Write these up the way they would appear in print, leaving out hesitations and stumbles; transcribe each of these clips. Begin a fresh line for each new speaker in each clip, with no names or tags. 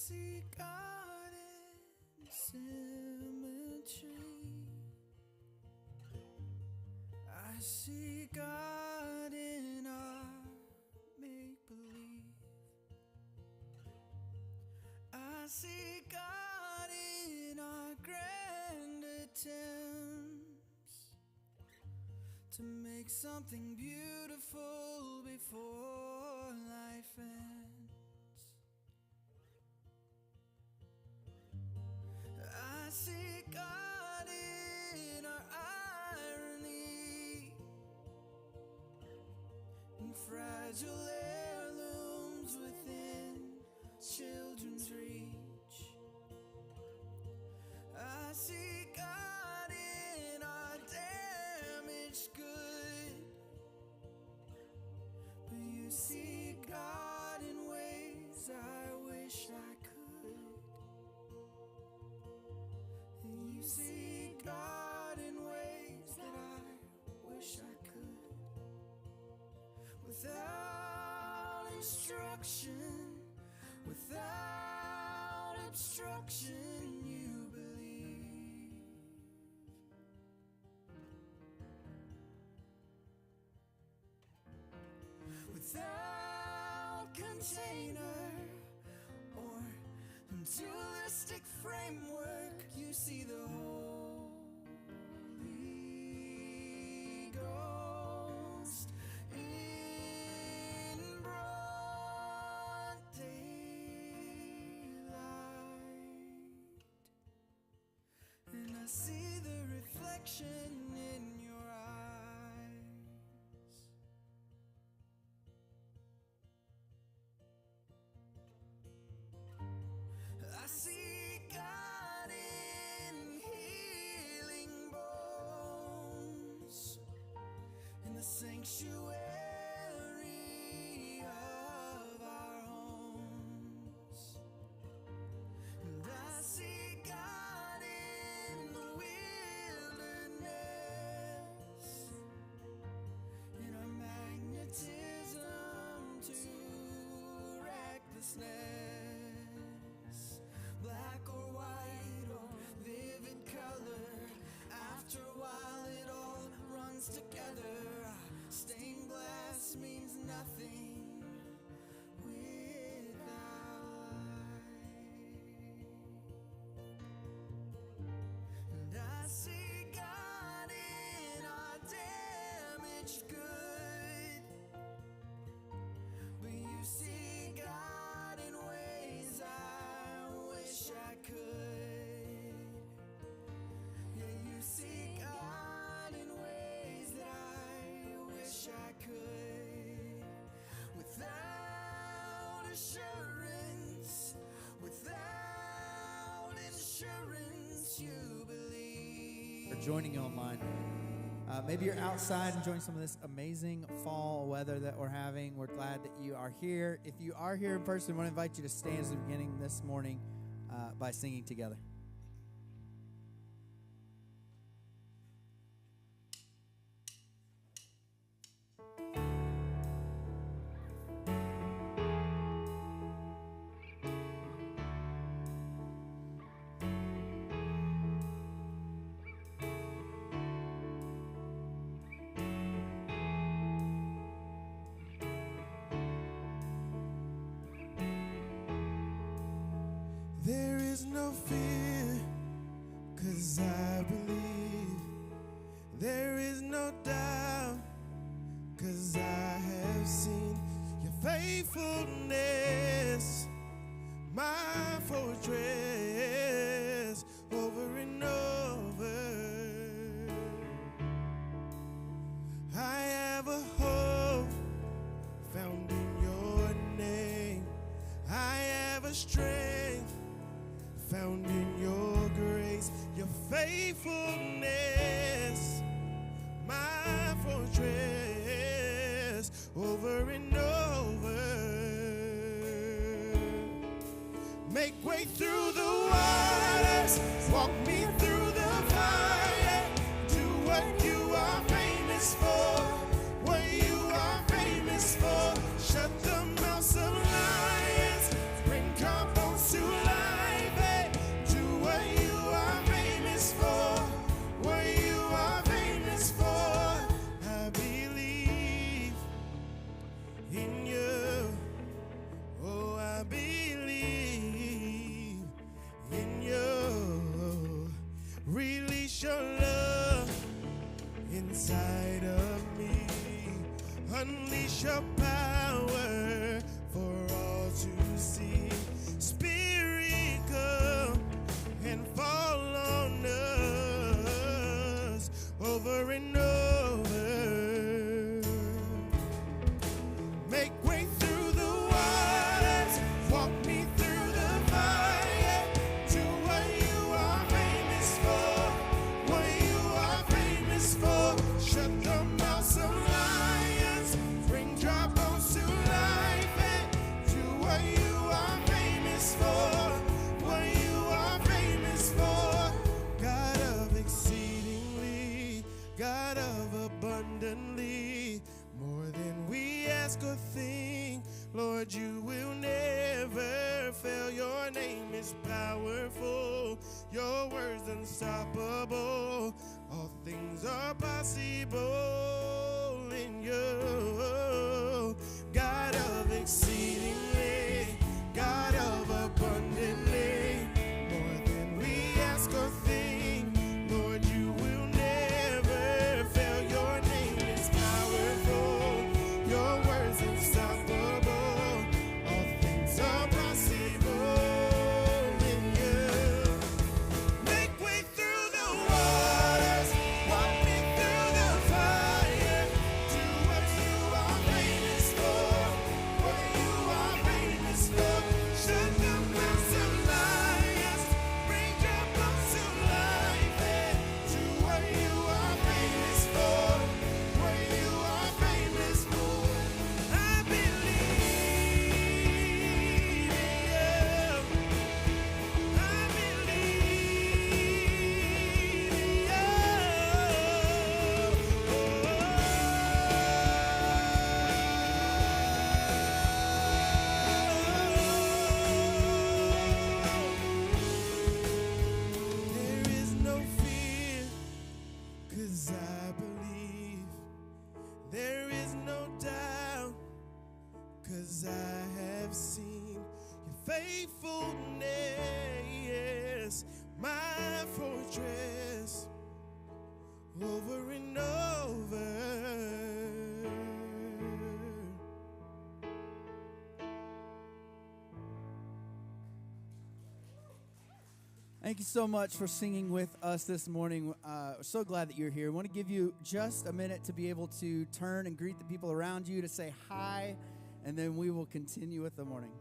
see God in symmetry. I see God in our make-believe. I see God in our grand attempts to make something beautiful before life ends. I see God in our irony, in fragile heirlooms within children's reach. I see God in our damaged good, but you see God in ways I wish I could. And you see God in ways that I wish I could. Without instruction, without obstruction, you believe. Without container or dualistic framework, you see the Holy Ghost in broad daylight. And I see the reflection in your eyes. I see God in healing bones, in the sanctuary of our homes. And I see God in the wilderness, in our magnetism to recklessness. Black or white or vivid color, after a while it all runs together. Stained glass means nothing without light. And I see God in our damaged good, but you see God in ways I wish I could. Yeah, you see God in ways that I wish I could. Without assurance, without insurance, you believe.
For joining you online. Maybe you're outside enjoying some of this amazing fall weather that we're having. We're glad that you are here. If you are here in person, I want to invite you to stand at the beginning this morning by singing together.
There is no fear, 'cause I believe. There is no doubt, 'cause I have seen your faithfulness, my fortress, over and over. I have a hope found in your name. I have a strength found in your grace, your faithfulness, my fortress, over and over. Make way through the waters, walk me through the fire, do what you are famous for, what you are famous for. Shut the mouths of lions, bring calm bones to life. your love inside of me. Unleash your power for all to see. Spirit, come and fall on us over and over. Make way through the waters, walk me through the fire. Do what you are famous for, what you are famous for. Shut the mouths of lions, bring dry bones to life, and do what you are famous for, what you are famous for. God of exceedingly, God of abundantly, more than we ask or think. Lord, you will never fail. Your name is powerful, your word's unstoppable. All things are possible in you. God of exceedingly, God of abundantly, more than we ask or think. Lord, you will never fail. Your name is powerful, your word's unstoppable. All things are possible in you. Make way through the waters, walk me through the fire. Do what you are famous for, what you are famous for. Shut the mouths of lions, bring your bones to life, and do what you are famous for, what you are famous for. I believe in you. I There is no fear, 'cause I believe. There is no doubt, 'cause I have seen your faithfulness, my fortress, over and over.
Thank you so much for singing with us this morning. So glad that you're here. I want to give you just a minute to be able to turn and greet the people around you, to say hi, and then we will continue with the morning.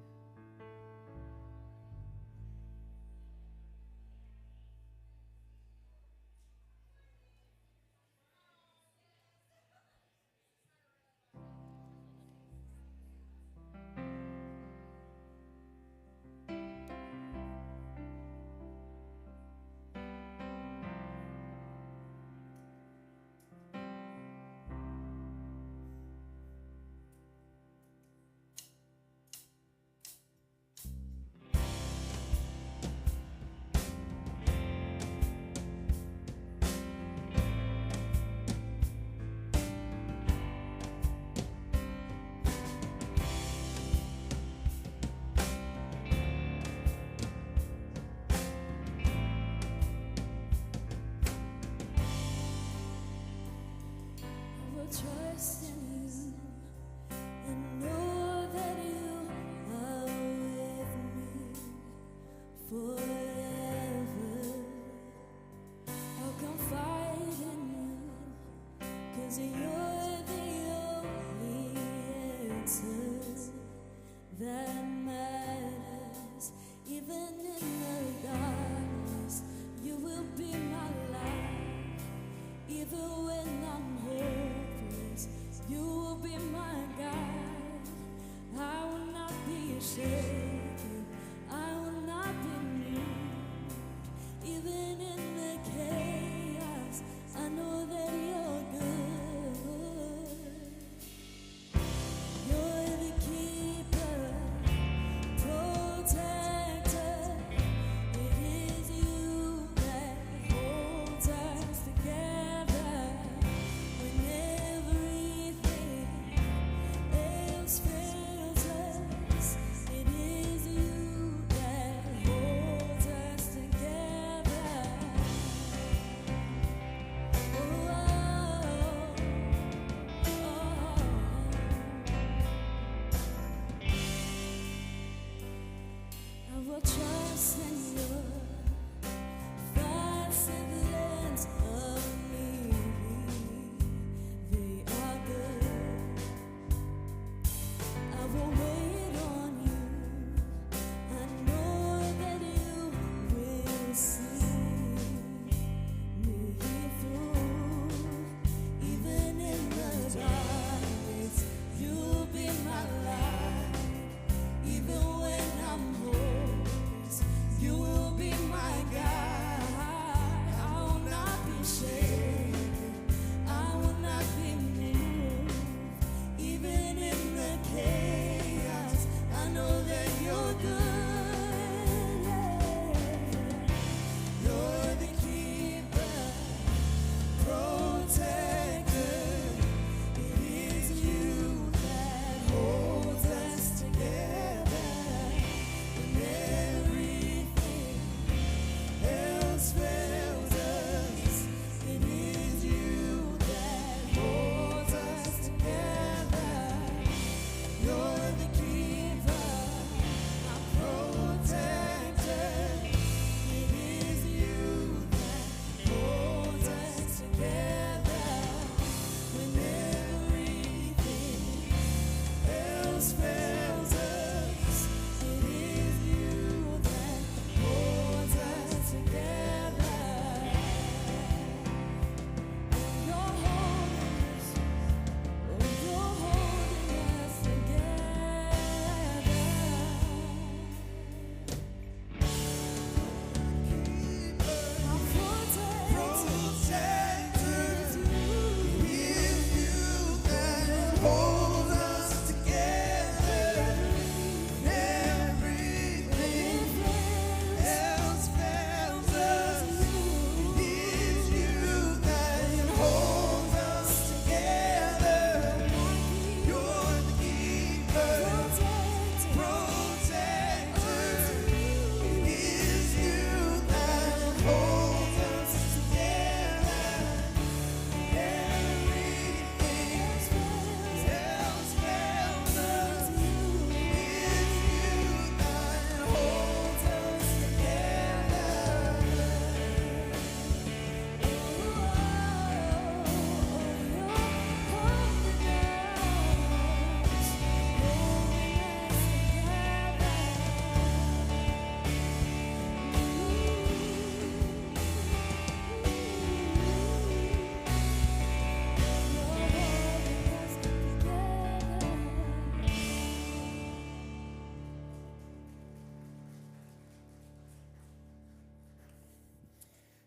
I will trust in you and know that you are with me forever. I'll confide in you, 'cause you're the only answer that matters. Even in the darkness, you will be my light. Even when I'm hopeless, you will be my guide. I will not be shaken, I will not be moved. Even in the chaos, I know that you're good. You're the keeper, protector. It is you that holds us together when everything else fails us. It is you that holds us together.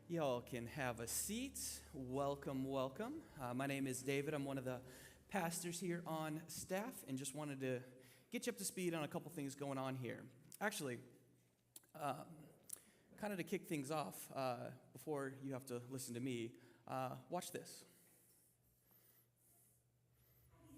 Y'all can have a seat. Welcome, welcome. My name is David. I'm one of the pastors here on staff and just wanted to get you up to speed on a couple things going on here. Actually, kind of to kick things off, before you have to listen to me, watch this.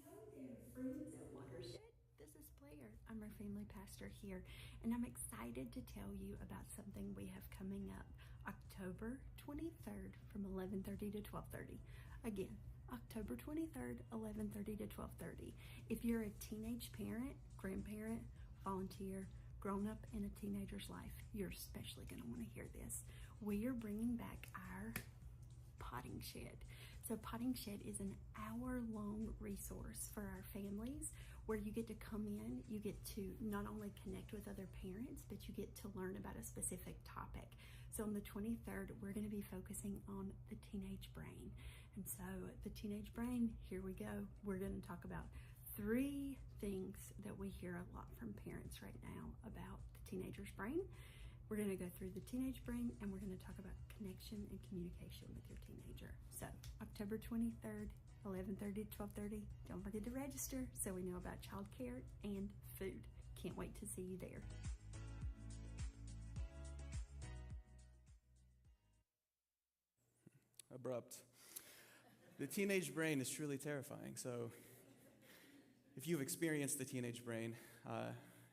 Hello there, friends at Watershed. This is Blair. I'm our family pastor here, and I'm excited to tell you about something we have coming up October 23rd from 11:30 to 12:30. Again, October 23rd, 11:30 to 12:30. If you're a teenage parent, grandparent, volunteer, grown up in a teenager's life, you're especially going to want to hear this. We are bringing back our potting shed. So Potting Shed is an hour-long resource for our families where you get to come in, you get to not only connect with other parents, but you get to learn about a specific topic. So on the 23rd, we're going to be focusing on the teenage brain. And so the teenage brain, here we go. We're going to talk about 3 things that we hear a lot from parents right now about the teenager's brain. We're going to go through the teenage brain, and we're going to talk about connection and communication with your teenager. So October 23rd, 11:30 to 12:30. Don't forget to register so we know about childcare and food. Can't wait to see you there.
Abrupt. The teenage brain is truly terrifying. So if you've experienced the teenage brain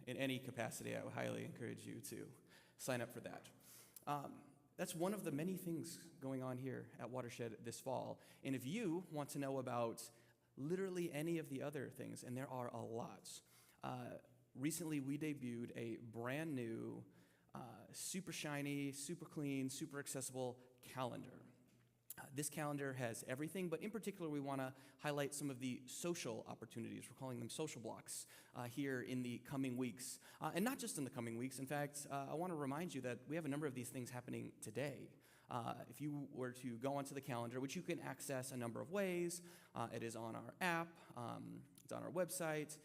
in any capacity, I would highly encourage you to sign up for that. That's one of the many things going on here at Watershed this fall. And if you want to know about literally any of the other things, and there are a lot, recently we debuted a brand new, super shiny, super clean, super accessible calendar. This calendar has everything, but in particular, we want to highlight some of the social opportunities. We're calling them social blocks here in the coming weeks. And not just in the coming weeks. In fact, I want to remind you that we have a number of these things happening today. If you were to go onto the calendar, which you can access a number of ways, it is on our app, it's on our website.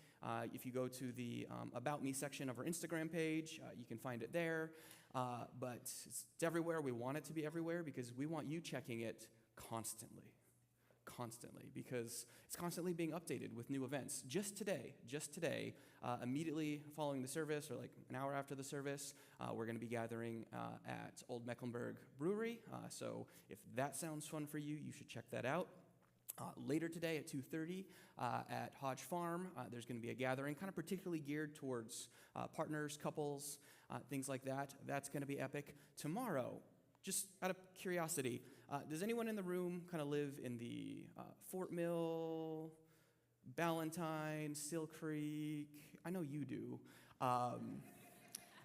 If you go to the About Me section of our Instagram page, you can find it there. But it's everywhere. We want it to be everywhere because we want you checking it constantly, because it's constantly being updated with new events. Just today, immediately following the service or like an hour after the service, we're going to be gathering at Old Mecklenburg Brewery. So if that sounds fun for you, you should check that out. Later today at 2:30 at Hodge Farm, there's going to be a gathering kind of particularly geared towards partners, couples, things like that. That's going to be epic. Tomorrow, just out of curiosity, does anyone in the room kind of live in the Fort Mill, Ballantyne, Still Creek? I know you do.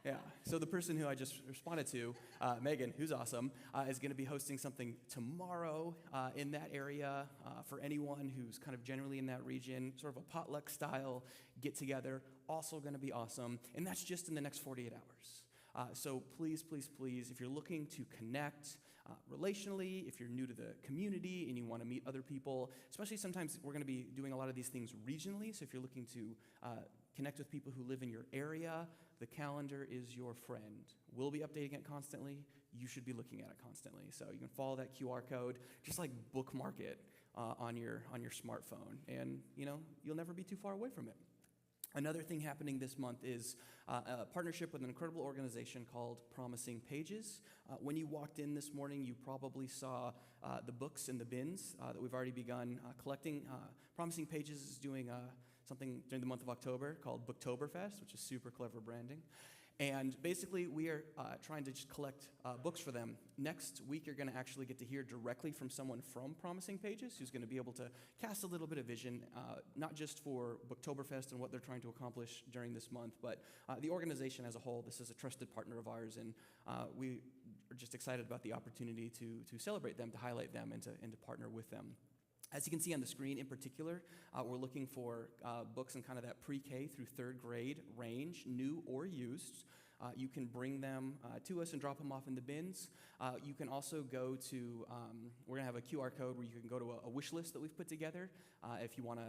Yeah, so the person who I just responded to, Megan, who's awesome, is going to be hosting something tomorrow in that area for anyone who's kind of generally in that region, sort of a potluck style get-together, also going to be awesome, and that's just in the next 48 hours. So please, if you're looking to connect relationally, if you're new to the community and you want to meet other people, especially sometimes we're going to be doing a lot of these things regionally, so if you're looking to connect with people who live in your area, the calendar is your friend. We'll be updating it constantly. You should be looking at it constantly. So you can follow that QR code, just like bookmark it on your smartphone, and you'll never be too far away from it. Another thing happening this month is a partnership with an incredible organization called Promising Pages. When you walked in this morning, you probably saw the books in the bins that we've already begun collecting. Promising Pages is doing something during the month of October called Booktoberfest, which is super clever branding. And basically, we are trying to just collect books for them. Next week, you're going to actually get to hear directly from someone from Promising Pages who's going to be able to cast a little bit of vision, not just for Booktoberfest and what they're trying to accomplish during this month, but the organization as a whole. This is a trusted partner of ours, and we are just excited about the opportunity to celebrate them, to highlight them, and to partner with them. As you can see on the screen in particular, we're looking for books in kind of that pre-K through 3rd grade range, new or used. You can bring them to us and drop them off in the bins. You can also go to, we're going to have a QR code where you can go to a wish list that we've put together if you want to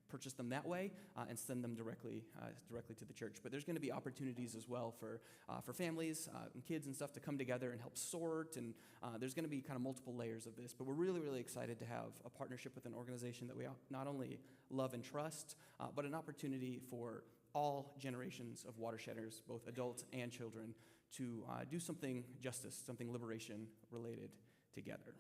purchase them that way and send them directly to the church. But there's going to be opportunities as well for families and kids and stuff to come together and help sort, and there's going to be kind of multiple layers of this. But we're really, really excited to have a partnership with an organization that we not only love and trust, but an opportunity for all generations of Watersheders, both adults and children, to do something justice, something liberation related together.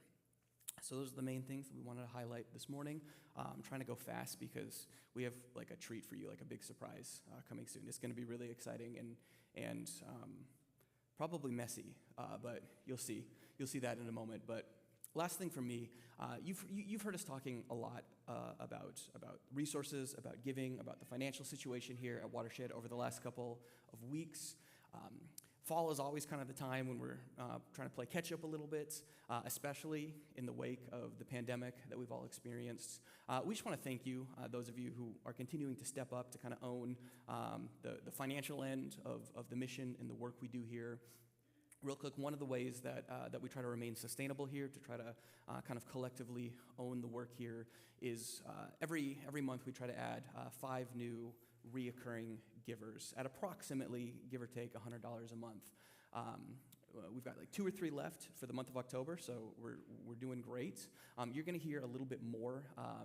So those are the main things that we wanted to highlight this morning. I'm trying to go fast because we have like a treat for you, like a big surprise coming soon. It's going to be really exciting and probably messy, but you'll see that in a moment. But last thing from me, you've heard us talking a lot about resources, about giving, about the financial situation here at Watershed over the last couple of weeks. Fall is always kind of the time when we're trying to play catch up a little bit, especially in the wake of the pandemic that we've all experienced. We just want to thank you, those of you who are continuing to step up to kind of own the financial end of the mission and the work we do here. Real quick, one of the ways that we try to remain sustainable here, to try to kind of collectively own the work here, is every month we try to add 5 new reoccurring givers at approximately, give or take, $100 a month. We've got like 2 or 3 left for the month of October, so we're doing great. You're going to hear a little bit more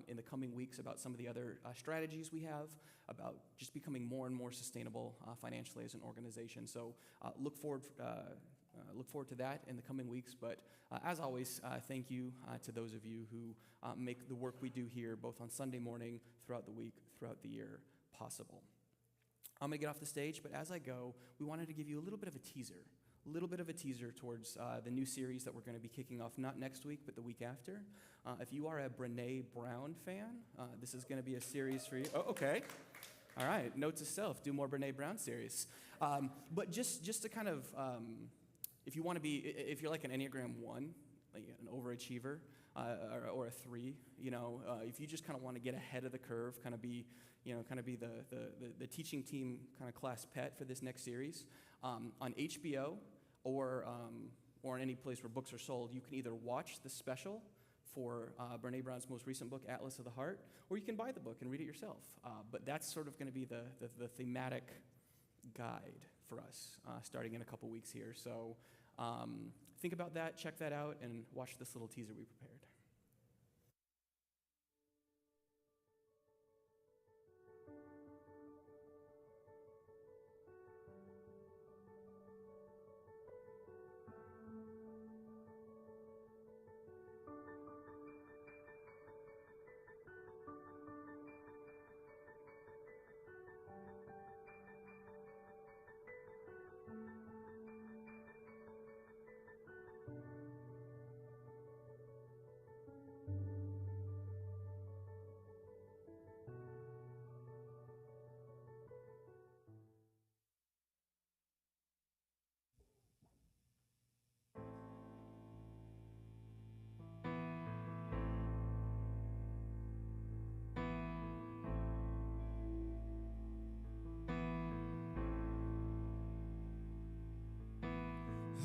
in the coming weeks about some of the other strategies we have about just becoming more and more sustainable financially as an organization. So look forward to that in the coming weeks. But as always, thank you to those of you who make the work we do here, both on Sunday morning, throughout the week, throughout the year, possible. I'm going to get off the stage, but as I go, we wanted to give you a little bit of a teaser towards the new series that we're going to be kicking off, not next week, but the week after. If you are a Brene Brown fan, this is going to be a series for you. Oh, okay. All right, note to self, do more Brene Brown series. But just to kind of, if you're like an Enneagram 1, like an overachiever, or a 3, if you just kind of want to get ahead of the curve, kind of be the teaching team kind of class pet for this next series, on HBO or in any place where books are sold, you can either watch the special for Brene Brown's most recent book, Atlas of the Heart, or you can buy the book and read it yourself. But that's sort of going to be the thematic guide for us starting in a couple weeks here. So think about that, check that out, and watch this little teaser we prepared.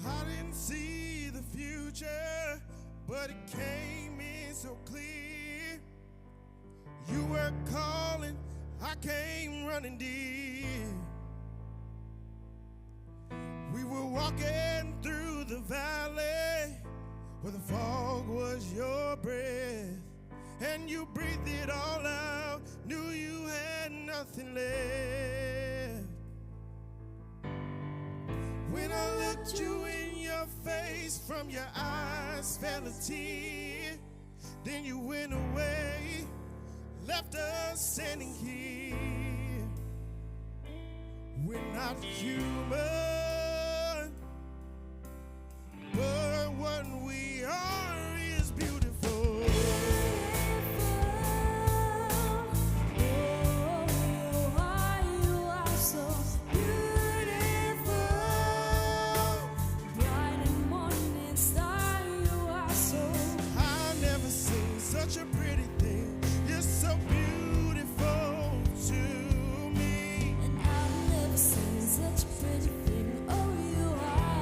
I didn't see the future, but it came in so clear. You were calling, I came running dear. We were walking through the valley where the fog was your breath, and you breathed it all out, knew you had nothing left. When I looked you in your face, from your eyes fell a tear. Then you went away, left us standing here. We're not human, but what we are is beautiful. Such a pretty thing, you're so beautiful to me.
And I've never seen such a pretty thing. Oh, you are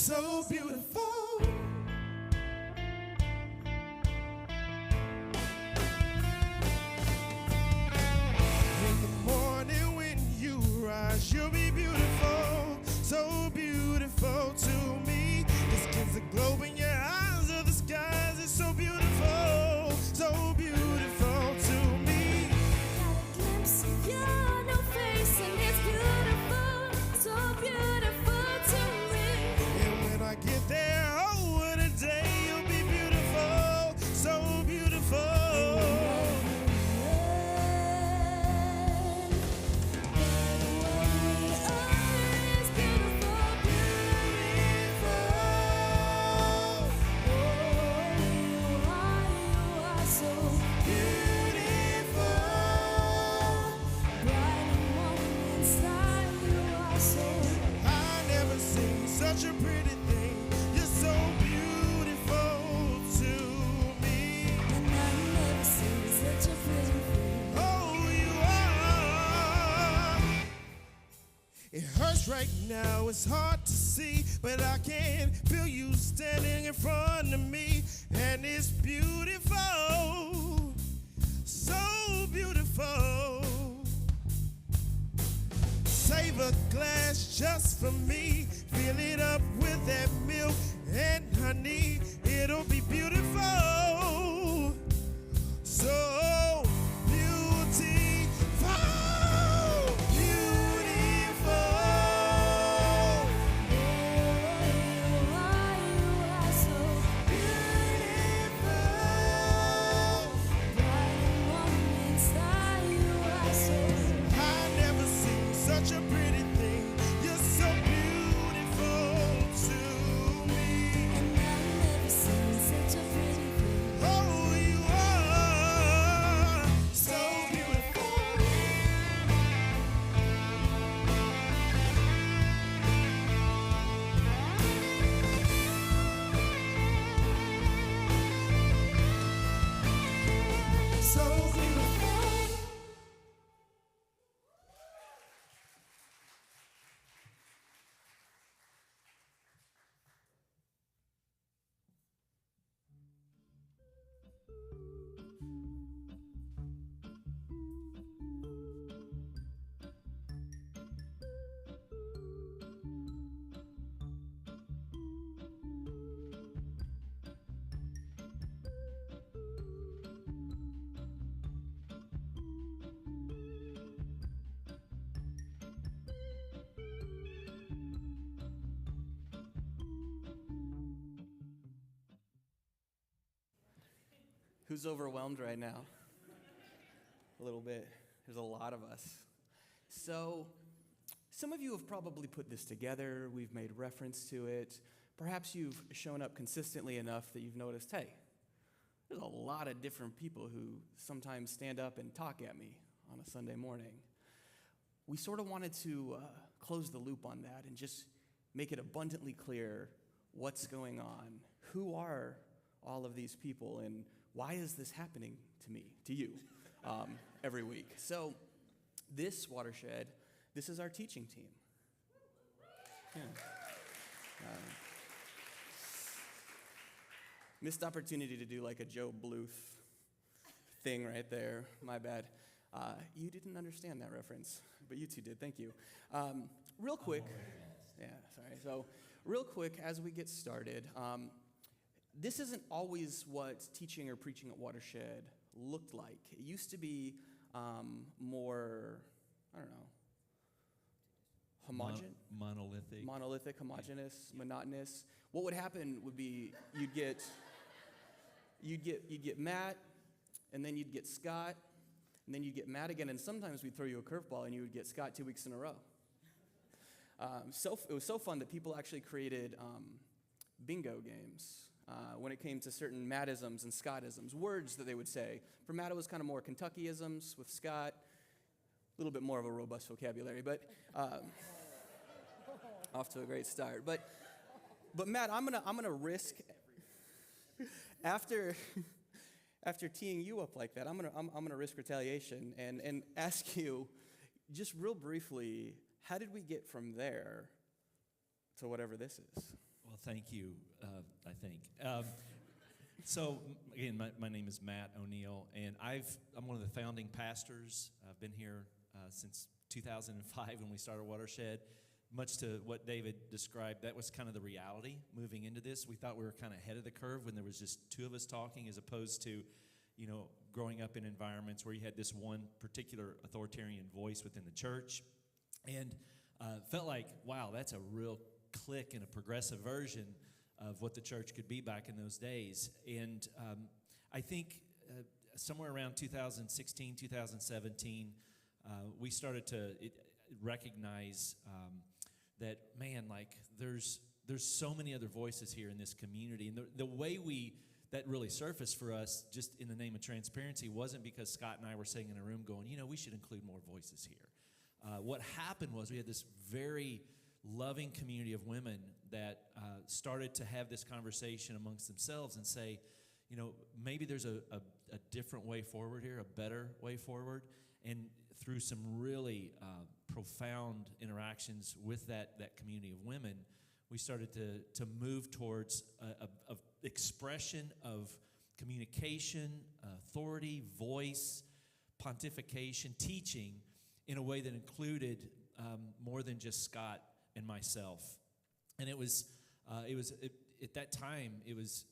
So beautiful. now it's hard to see, but I can feel you standing in front of me, and it's beautiful, so beautiful. Save a glass just for me, fill it up with that milk and honey, it'll be beautiful, so beautiful, beautiful. I've never seen such a pretty thing. You're so beautiful to me. Oh, you are so beautiful. So beautiful.
Who's overwhelmed right now? A little bit. There's a lot of us. So, some of you have probably put this together. We've made reference to it. Perhaps you've shown up consistently enough that you've noticed, hey, there's a lot of different people who sometimes stand up and talk at me on a Sunday morning. We sort of wanted to close the loop on that and just make it abundantly clear what's going on. Who are all of these people, and why is this happening to me, to you, every week? So this Watershed, this is our teaching team. Yeah. Missed opportunity to do like a Joe Bluth thing right there. My bad. You didn't understand that reference, but you two did. Thank you. Real quick. Yeah, sorry. So real quick, as we get started, this isn't always what teaching or preaching at Watershed looked like. It used to be more, I don't know, monolithic, homogeneous, monotonous. What would happen would be you'd get Matt, and then you'd get Scott, and then you'd get Matt again, and sometimes we'd throw you a curveball and you would get Scott 2 weeks in a row. It was so fun that people actually created bingo games. When it came to certain Mattisms and Scottisms, words that they would say. For Matt, it was kind of more Kentuckyisms. With Scott, a little bit more of a robust vocabulary, but off to a great start. But Matt, I'm gonna risk after teeing you up like that, I'm gonna risk retaliation and ask you just real briefly, how did we get from there to whatever this is?
Well, thank you, I think. So, again, my name is Matt O'Neill, and I'm one of the founding pastors. I've been here since 2005 when we started Watershed. Much to what David described, that was kind of the reality moving into this. We thought we were kind of ahead of the curve when there was just two of us talking, as opposed to, growing up in environments where you had this one particular authoritarian voice within the church. And felt like, wow, that's a real click and a progressive version of what the church could be back in those days. And I think somewhere around 2016, 2017, we started to recognize that, man, like there's so many other voices here in this community. And the way that really surfaced for us, just in the name of transparency, wasn't because Scott and I were sitting in a room going, we should include more voices here. What happened was we had this very loving community of women that started to have this conversation amongst themselves and say, maybe there's a different way forward here, a better way forward. And through some really profound interactions with that community of women, we started to move towards a expression of communication, authority, voice, pontification, teaching in a way that included more than just Scott and myself. And it was at that time it was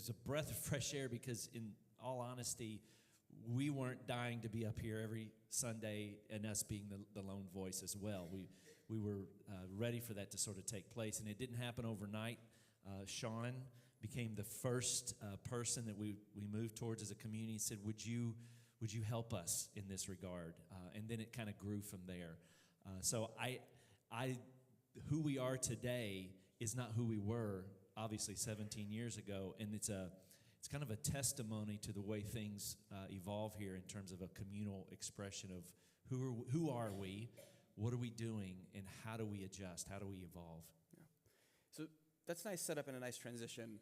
a breath of fresh air, because in all honesty, we weren't dying to be up here every Sunday and us being the lone voice as well. We were ready for that to sort of take place, and it didn't happen overnight. Sean became the first person that we moved towards as a community and said, would you help us in this regard? And then it kind of grew from there. So who we are today is not who we were, obviously, 17 years ago, and it's kind of a testimony to the way things evolve here in terms of a communal expression of who are we, what are we doing, and how do we adjust, how do we evolve?
Yeah. So that's a nice setup and a nice transition.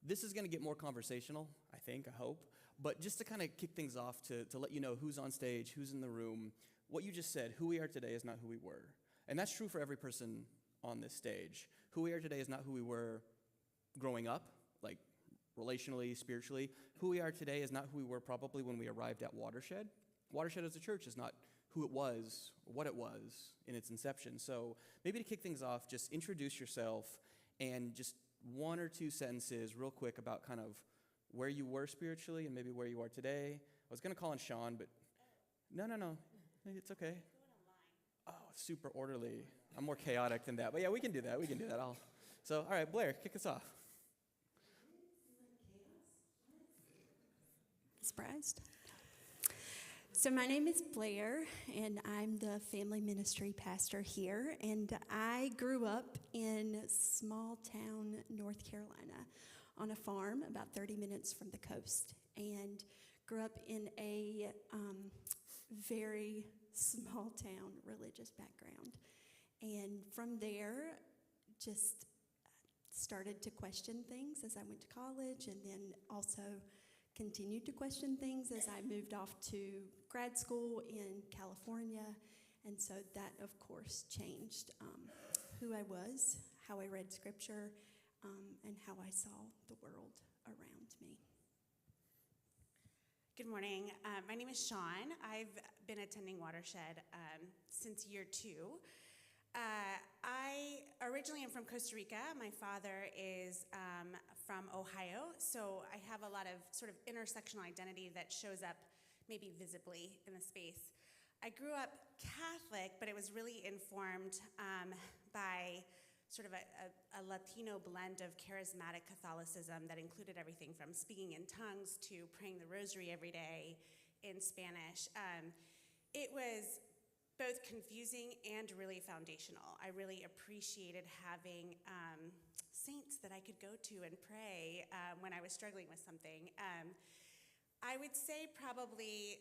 This is going to get more conversational, I think, I hope. But just to kind of kick things off, to let you know who's on stage, who's in the room, what you just said, who we are today is not who we were. And that's true for every person on this stage. Who we are today is not who we were growing up, like relationally, spiritually. Who we are today is not who we were probably when we arrived at Watershed. Watershed as a church is not who it was, or what it was in its inception. So maybe to kick things off, just introduce yourself and just one or two sentences real quick about kind of where you were spiritually and maybe where you are today. I was going to call on Sean, but no. It's okay. Oh, super orderly. I'm more chaotic than that. But yeah, we can do that. So, all right, Blair, kick us off.
Surprised? So my name is Blair, and I'm the family ministry pastor here. And I grew up in small town North Carolina on a farm about 30 minutes from the coast, and grew up in a very small town religious background. And from there, just started to question things as I went to college, and then also continued to question things as I moved off to grad school in California. And so that, of course, changed who I was, how I read scripture, and how I saw the world around me.
Good morning. My name is Sean. I've been attending Watershed since year 2. I originally am from Costa Rica. My father is from Ohio, so I have a lot of sort of intersectional identity that shows up maybe visibly in the space. I grew up Catholic, but it was really informed by sort of a Latino blend of charismatic Catholicism that included everything from speaking in tongues to praying the rosary every day in Spanish. It was both confusing and really foundational. I really appreciated having saints that I could go to and pray when I was struggling with something. I would say probably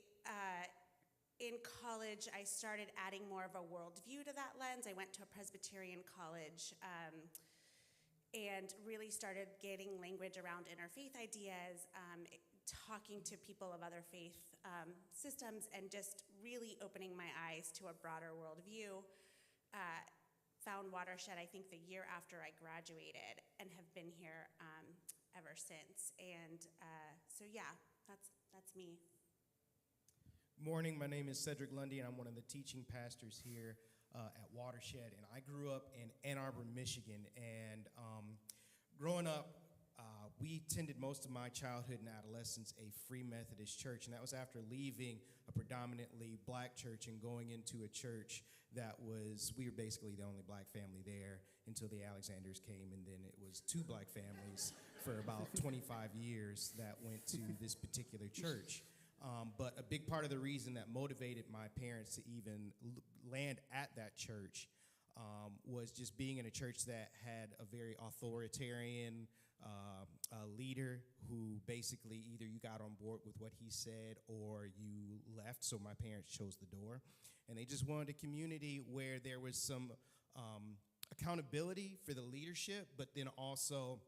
in college, I started adding more of a worldview to that lens. I went to a Presbyterian college and really started getting language around interfaith ideas, talking to people of other faith systems, and just really opening my eyes to a broader worldview. Found Watershed, I think, the year after I graduated, and have been here ever since. And so yeah, that's me.
Morning, my name is Cedric Lundy, and I'm one of the teaching pastors here at Watershed. And I grew up in Ann Arbor, Michigan. And growing up, we attended most of my childhood and adolescence a Free Methodist church. And that was after leaving a predominantly black church and going into a church that we were basically the only black family there until the Alexanders came. And then it was 2 black families for about 25 years that went to this particular church. But a big part of the reason that motivated my parents to even land at that church was just being in a church that had a very authoritarian leader who basically either you got on board with what he said or you left. So my parents chose the door. And they just wanted a community where there was some accountability for the leadership, but then also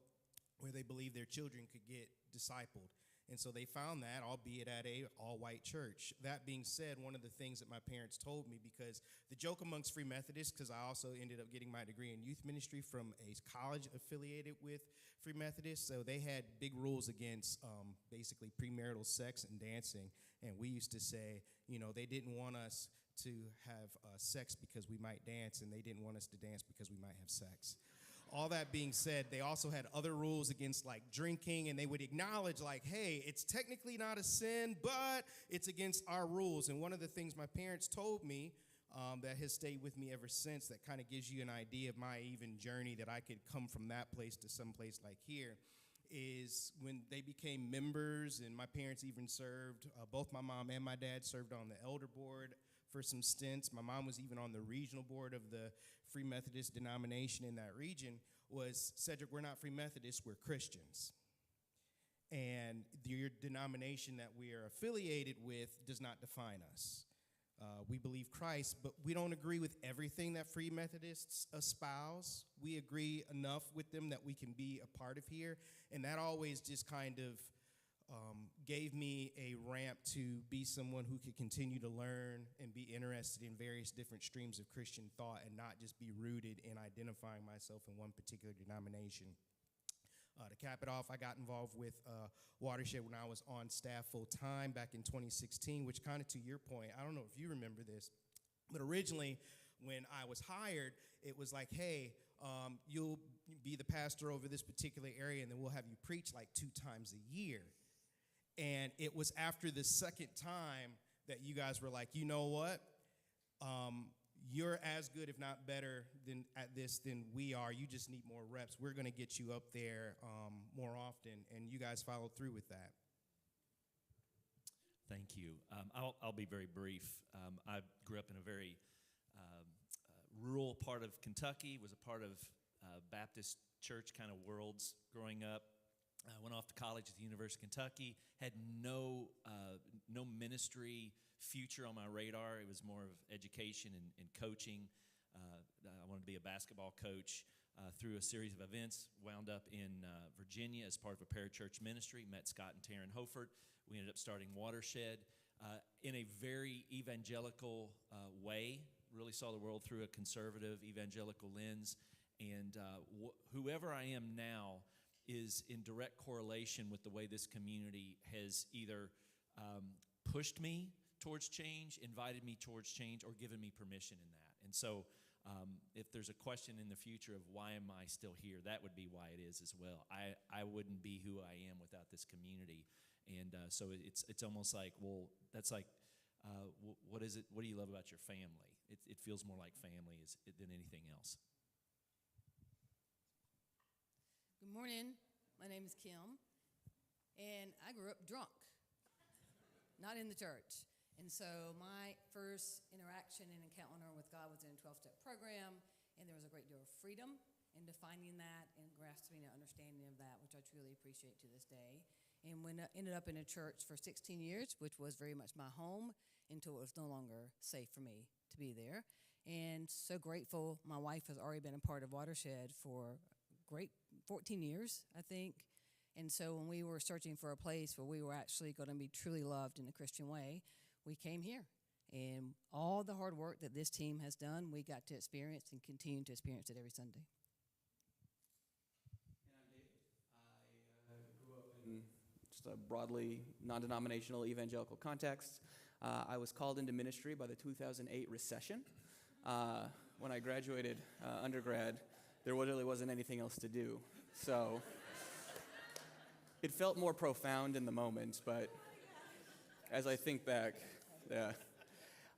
where they believed their children could get discipled. And so they found that, albeit at a all-white church. That being said, one of the things that my parents told me, because the joke amongst Free Methodists, because I also ended up getting my degree in youth ministry from a college affiliated with Free Methodists, so they had big rules against basically premarital sex and dancing. And we used to say, they didn't want us to have sex because we might dance, and they didn't want us to dance because we might have sex. All that being said, they also had other rules against like drinking, and they would acknowledge like, hey, it's technically not a sin, but it's against our rules. And one of the things my parents told me that has stayed with me ever since, that kind of gives you an idea of my even journey that I could come from that place to some place like here, is when they became members, and my parents even served, both my mom and my dad served on the elder board for some stints. My mom was even on the regional board of the Free Methodist denomination in that region. Was, Cedric, we're not Free Methodists, we're Christians. And your denomination that we are affiliated with does not define us. We believe Christ, but we don't agree with everything that Free Methodists espouse. We agree enough with them that we can be a part of here. And that always just kind of gave me a ramp to be someone who could continue to learn and be interested in various different streams of Christian thought and not just be rooted in identifying myself in one particular denomination. To cap it off, I got involved with Watershed when I was on staff full time back in 2016, which kind of to your point, I don't know if you remember this, but originally when I was hired, it was like, hey, you'll be the pastor over this particular area, and then we'll have you preach like 2 times a year. And it was after the second time that you guys were like, you know what? You're as good, if not better, at this than we are. You just need more reps. We're going to get you up there more often. And you guys followed through with that.
Thank you. I'll be very brief. I grew up in a very rural part of Kentucky, was a part of Baptist church kind of worlds growing up. I went off to college at the University of Kentucky, had no ministry future on my radar. It was more of education and coaching. I wanted to be a basketball coach. Through a series of events, wound up in Virginia as part of a parachurch ministry, met Scott and Taryn Hofert. We ended up starting Watershed in a very evangelical way, really saw the world through a conservative evangelical lens. And whoever I am now is in direct correlation with the way this community has either pushed me towards change, invited me towards change, or given me permission in that. And so if there's a question in the future of why am I still here, that would be why it is as well. I wouldn't be who I am without this community. And so it's almost like, well, that's like, what is it? What do you love about your family? It feels more like family than anything else.
Good morning. My name is Kim, and I grew up drunk, not in the church. And so my first interaction and encounter with God was in a 12-step program, and there was a great deal of freedom in defining that and grasping an understanding of that, which I truly appreciate to this day. And when I ended up in a church for 16 years, which was very much my home, until it was no longer safe for me to be there. And so grateful. My wife has already been a part of Watershed for great 14 years, I think. And so when we were searching for a place where we were actually going to be truly loved in a Christian way, we came here. And all the hard work that this team has done, we got to experience and continue to experience it every Sunday.
And I'm David. I grew up in just a broadly non-denominational evangelical context. I was called into ministry by the 2008 recession. When I graduated undergrad, there really wasn't anything else to do. So it felt more profound in the moment, but as I think back, yeah.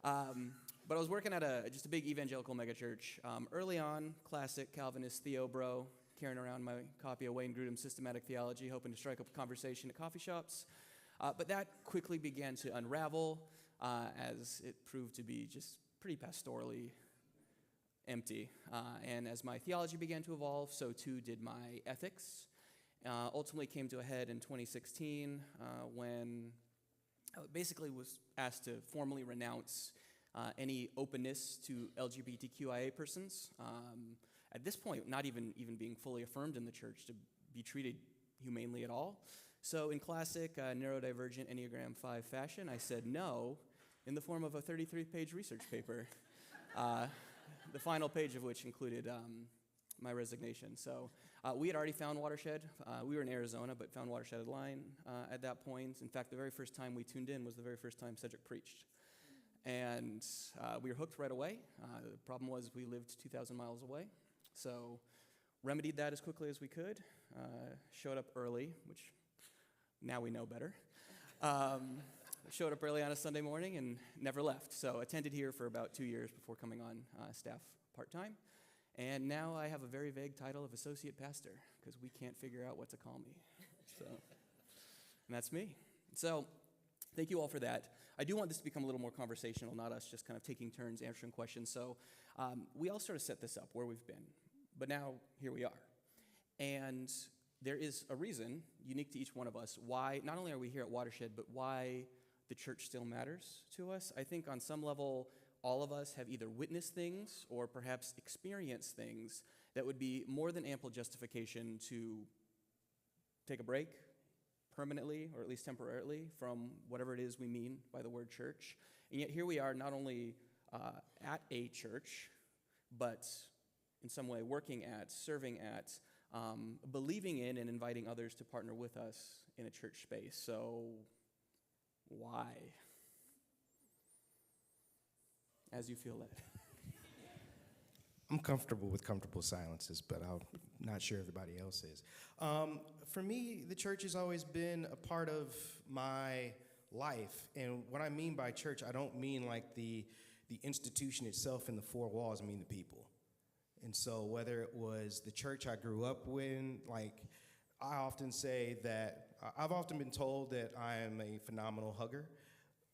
But I was working at just a big evangelical megachurch. Early on, classic Calvinist Theo bro, carrying around my copy of Wayne Grudem's Systematic Theology, hoping to strike up a conversation at coffee shops. But that quickly began to unravel as it proved to be just pretty pastorally empty. And as my theology began to evolve, so too did my ethics. Ultimately came to a head in 2016 when I basically was asked to formally renounce any openness to LGBTQIA persons. At this point, not even being fully affirmed in the church to be treated humanely at all. So in classic neurodivergent Enneagram 5 fashion, I said no in the form of a 33-page research paper, the final page of which included my resignation. So we had already found Watershed. We were in Arizona, but found Watershed online at that point. In fact, the very first time we tuned in was the very first time Cedric preached. And we were hooked right away. The problem was we lived 2,000 miles away. So remedied that as quickly as we could. Showed up early, which now we know better. Showed up early on a Sunday morning and never left. So attended here for about 2 years before coming on staff part-time. And now I have a very vague title of associate pastor because we can't figure out what to call me. So, and that's me. So thank you all for that. I do want this to become a little more conversational, not us just kind of taking turns answering questions. So we all sort of set this up where we've been, but now here we are. And there is a reason unique to each one of us why not only are we here at Watershed, but why the church still matters to us. I think on some level, all of us have either witnessed things or perhaps experienced things that would be more than ample justification to take a break permanently, or at least temporarily, from whatever it is we mean by the word church. And yet here we are not only at a church, but in some way working at, serving at, believing in and inviting others to partner with us in a church space. So why? As you feel led.
I'm comfortable with comfortable silences, but I'm not sure everybody else is. For me, the church has always been a part of my life. And what I mean by church, I don't mean like the institution itself in the four walls, I mean the people. And so whether it was the church I grew up in, like I often say that I've often been told that I am a phenomenal hugger.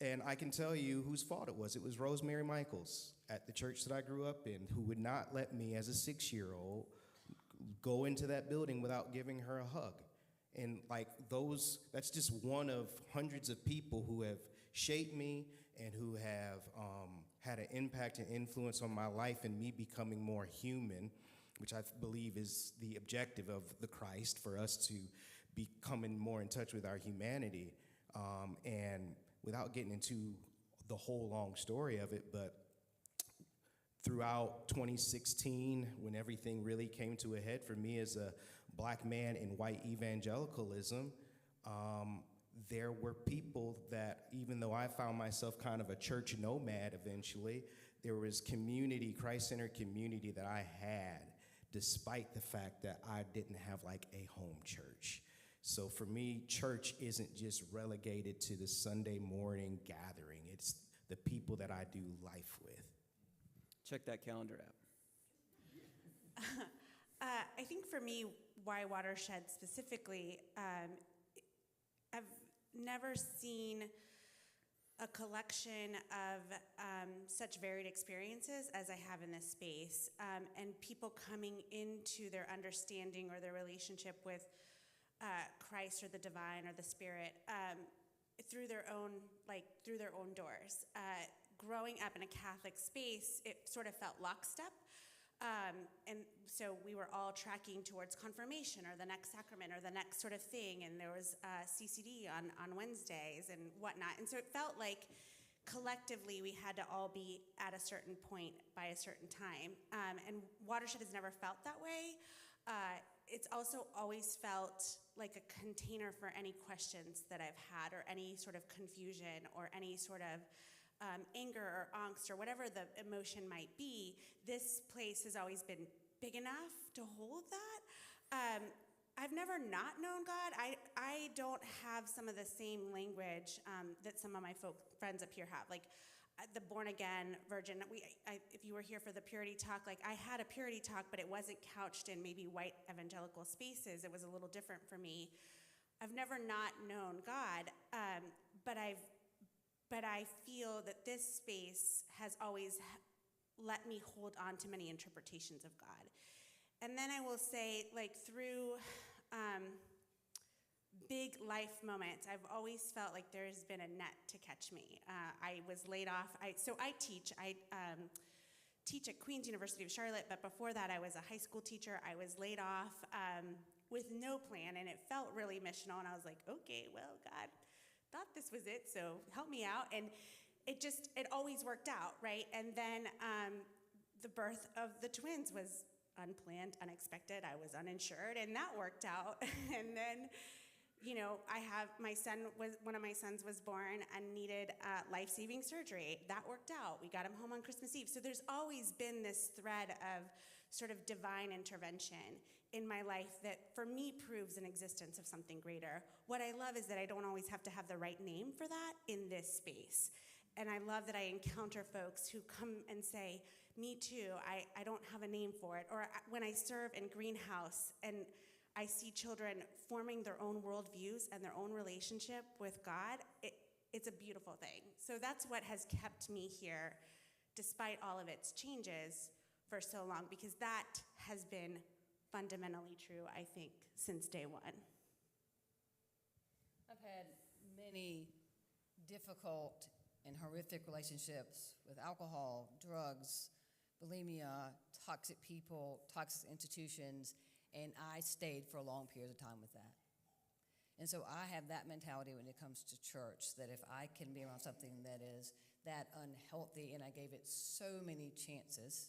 And I can tell you whose fault it was. It was Rosemary Michaels at the church that I grew up in, who would not let me as a 6-year-old go into that building without giving her a hug. And like that's just one of hundreds of people who have shaped me and who have had an impact and influence on my life and me becoming more human, which I believe is the objective of the Christ, for us to be coming more in touch with our humanity. And without getting into the whole long story of it, but throughout 2016, when everything really came to a head for me as a black man in white evangelicalism, there were people that, even though I found myself kind of a church nomad eventually, there was community, Christ-centered community that I had, despite the fact that I didn't have like a home church. So for me, church isn't just relegated to the Sunday morning gathering. It's the people that I do life with.
Check that calendar app.
I think for me, why Watershed specifically, I've never seen a collection of such varied experiences as I have in this space, and people coming into their understanding or their relationship with Christ or the divine or the Spirit through their own doors. Growing up in a Catholic space, it sort of felt lockstep. And so we were all tracking towards confirmation or the next sacrament or the next sort of thing, and there was CCD on Wednesdays and whatnot. And so it felt like collectively we had to all be at a certain point by a certain time. And Watershed has never felt that way. It's also always felt like a container for any questions that I've had or any sort of confusion or any sort of anger or angst or whatever the emotion might be. This place has always been big enough to hold that. I've never not known God. I don't have some of the same language that some of my friends up here have. Like the born again virgin. If you were here for the purity talk, like I had a purity talk, but it wasn't couched in maybe white evangelical spaces. It was a little different for me. I've never not known God, but I feel that this space has always let me hold on to many interpretations of God. And then I will say, like through big life moments, I've always felt like there's been a net to catch me. I was laid off. I teach. I teach at Queen's University of Charlotte, but before that I was a high school teacher. I was laid off with no plan, and it felt really missional, and I was like, okay, well, God thought this was it, so help me out. And it always worked out, right? And then the birth of the twins was unplanned, unexpected. I was uninsured, and that worked out. And then, one of my sons was born and needed life-saving surgery. That worked out. We got him home on Christmas Eve. So there's always been this thread of sort of divine intervention in my life that, for me, proves an existence of something greater. What I love is that I don't always have to have the right name for that in this space. And I love that I encounter folks who come and say, me too, I don't have a name for it. Or when I serve in Greenhouse and I see children forming their own worldviews and their own relationship with God, it's a beautiful thing. So that's what has kept me here, despite all of its changes, for so long, because that has been fundamentally true, I think, since day one.
I've had many difficult and horrific relationships with alcohol, drugs, bulimia, toxic people, toxic institutions, and I stayed for a long period of time with that. And so I have that mentality when it comes to church, that if I can be around something that is that unhealthy, and I gave it so many chances,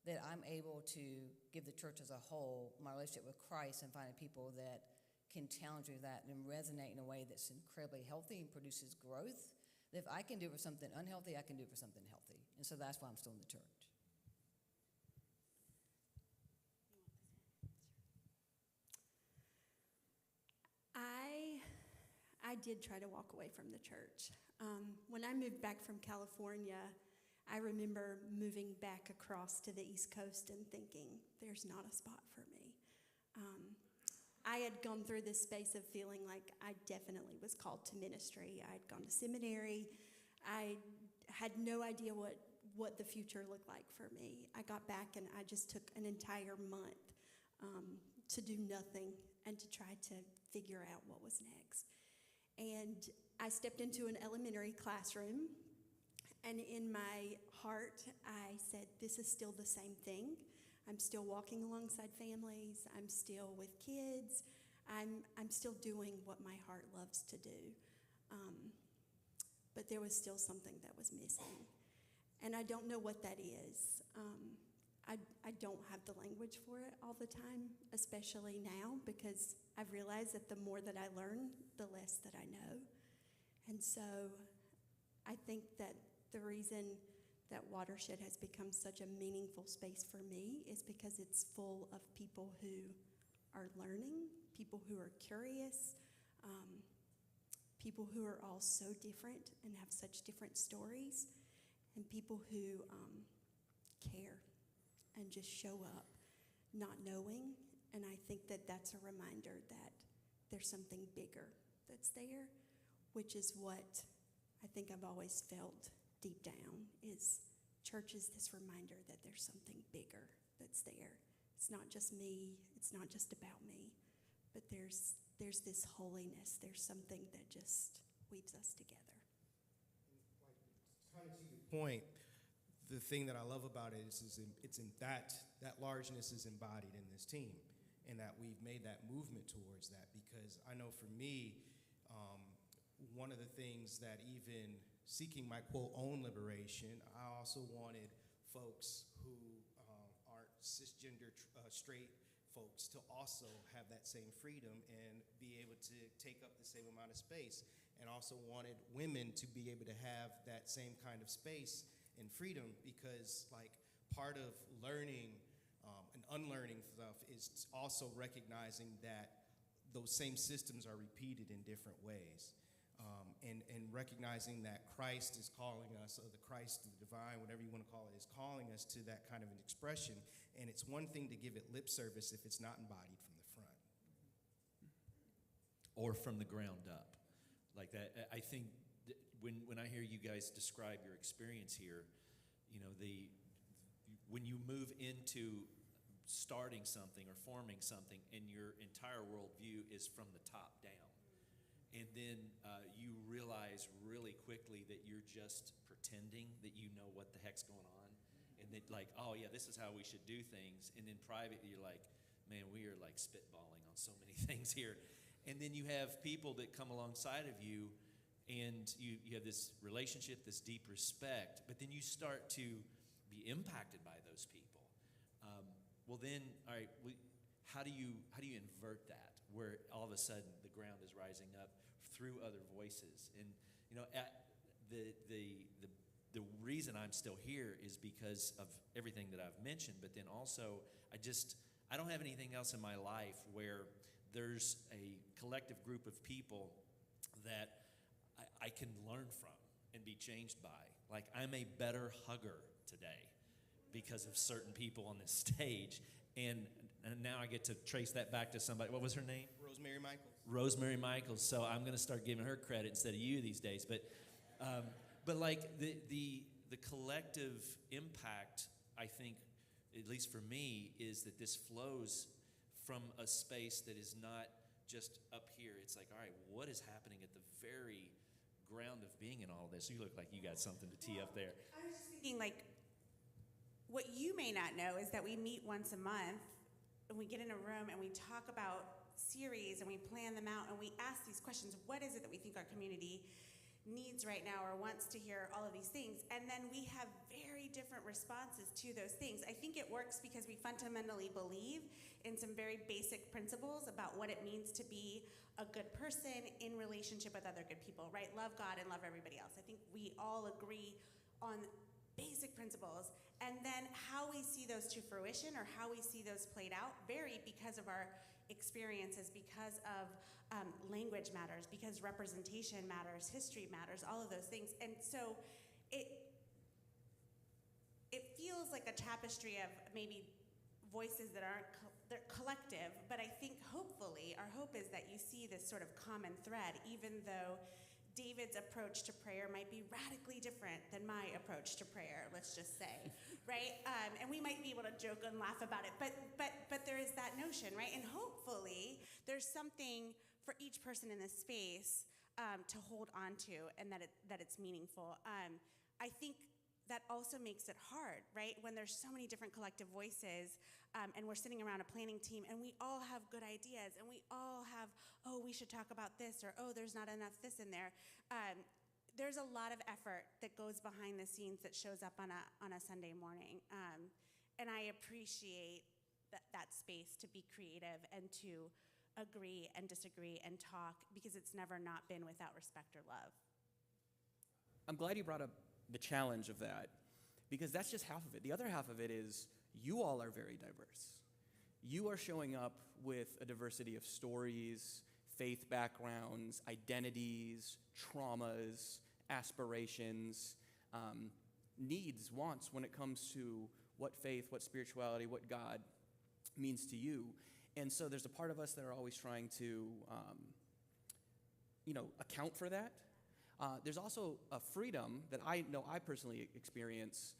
that I'm able to give the church as a whole my relationship with Christ and finding people that can challenge me with that and resonate in a way that's incredibly healthy and produces growth. That if I can do it for something unhealthy, I can do it for something healthy. And so that's why I'm still in the church.
I did try to walk away from the church. When I moved back from California, I remember moving back across to the East Coast and thinking, there's not a spot for me. I had gone through this space of feeling like I definitely was called to ministry. I had gone to seminary. I had no idea what the future looked like for me. I got back and I just took an entire month to do nothing and to try to figure out what was next. And I stepped into an elementary classroom, and in my heart, I said, this is still the same thing. I'm still walking alongside families. I'm still with kids. I'm still doing what my heart loves to do. But there was still something that was missing. And I don't know what that is. I don't have the language for it all the time, especially now, because I've realized that the more that I learn, the less that I know. And so I think that the reason that Watershed has become such a meaningful space for me is because it's full of people who are learning, people who are curious, people who are all so different and have such different stories, and people who care and just show up not knowing. And I think that that's a reminder that there's something bigger that's there, which is what I think I've always felt deep down, is church is this reminder that there's something bigger that's there. It's not just me, it's not just about me, but there's this holiness, there's something that just weaves us together.
Kind of to your point, the thing that I love about it is it's in that largeness is embodied in this team, and that we've made that movement towards that. Because I know for me, one of the things that, even seeking my quote own liberation, I also wanted folks who aren't cisgender straight folks to also have that same freedom and be able to take up the same amount of space, and also wanted women to be able to have that same kind of space and freedom, because like part of learning and unlearning stuff is also recognizing that those same systems are repeated in different ways, and recognizing that Christ is calling us, or the Christ, the divine, whatever you want to call it, is calling us to that kind of an expression. And it's one thing to give it lip service if it's not embodied from the front.
Or from the ground up. Like that, I think when I hear you guys describe your experience here, you know, when you move into starting something or forming something and your entire worldview is from the top down, and then you realize really quickly that you're just pretending that you know what the heck's going on, and that like, oh yeah, this is how we should do things, and in private you're like, man, we are like spitballing on so many things here. And then you have people that come alongside of you, and you have this relationship, this deep respect, but then you start to be impacted by those people. Well, then, all right, how do you invert that, where all of a sudden the ground is rising up through other voices? And the reason I'm still here is because of everything that I've mentioned, but then also I don't have anything else in my life where there's a collective group of people that I can learn from and be changed by. Like, I'm a better hugger today because of certain people on this stage. And now I get to trace that back to somebody. What was her name?
Rosemary Michaels.
Rosemary Michaels. So I'm going to start giving her credit instead of you these days. But like the collective impact, I think, at least for me, is that this flows from a space that is not just up here. It's like, all right, what is happening at the very ground of being in all this? You look like you got something to tee up there.
I was just thinking, like, what you may not know is that we meet once a month, and we get in a room and we talk about series and we plan them out and we ask these questions. What is it that we think our community needs right now or wants to hear, all of these things? And then we have very different responses to those things. I think it works because we fundamentally believe in some very basic principles about what it means to be a good person in relationship with other good people, right? Love God and love everybody else. I think we all agree on basic principles. And then how we see those to fruition or how we see those played out vary because of our experiences, because of language matters, because representation matters, history matters, all of those things. And so it feels like a tapestry of maybe voices that aren't they're collective, but I think hopefully our hope is that you see this sort of common thread, even though David's approach to prayer might be radically different than my approach to prayer, let's just say, right? And we might be able to joke and laugh about it, but there is that notion, right? And hopefully there's something for each person in this space to hold on to, and that it's meaningful. I think that also makes it hard, right? When there's so many different collective voices, and we're sitting around a planning team, and we all have good ideas, and we all have, oh, we should talk about this, or oh, there's not enough this in there. There's a lot of effort that goes behind the scenes that shows up on a Sunday morning, and I appreciate that space to be creative and to agree and disagree and talk, because it's never not been without respect or love.
I'm glad you brought up the challenge of that, because that's just half of it. The other half of it is you all are very diverse. You are showing up with a diversity of stories, faith backgrounds, identities, traumas, aspirations, needs, wants when it comes to what faith, what spirituality, what God means to you. And so there's a part of us that are always trying to, account for that. There's also a freedom that I know I personally experience,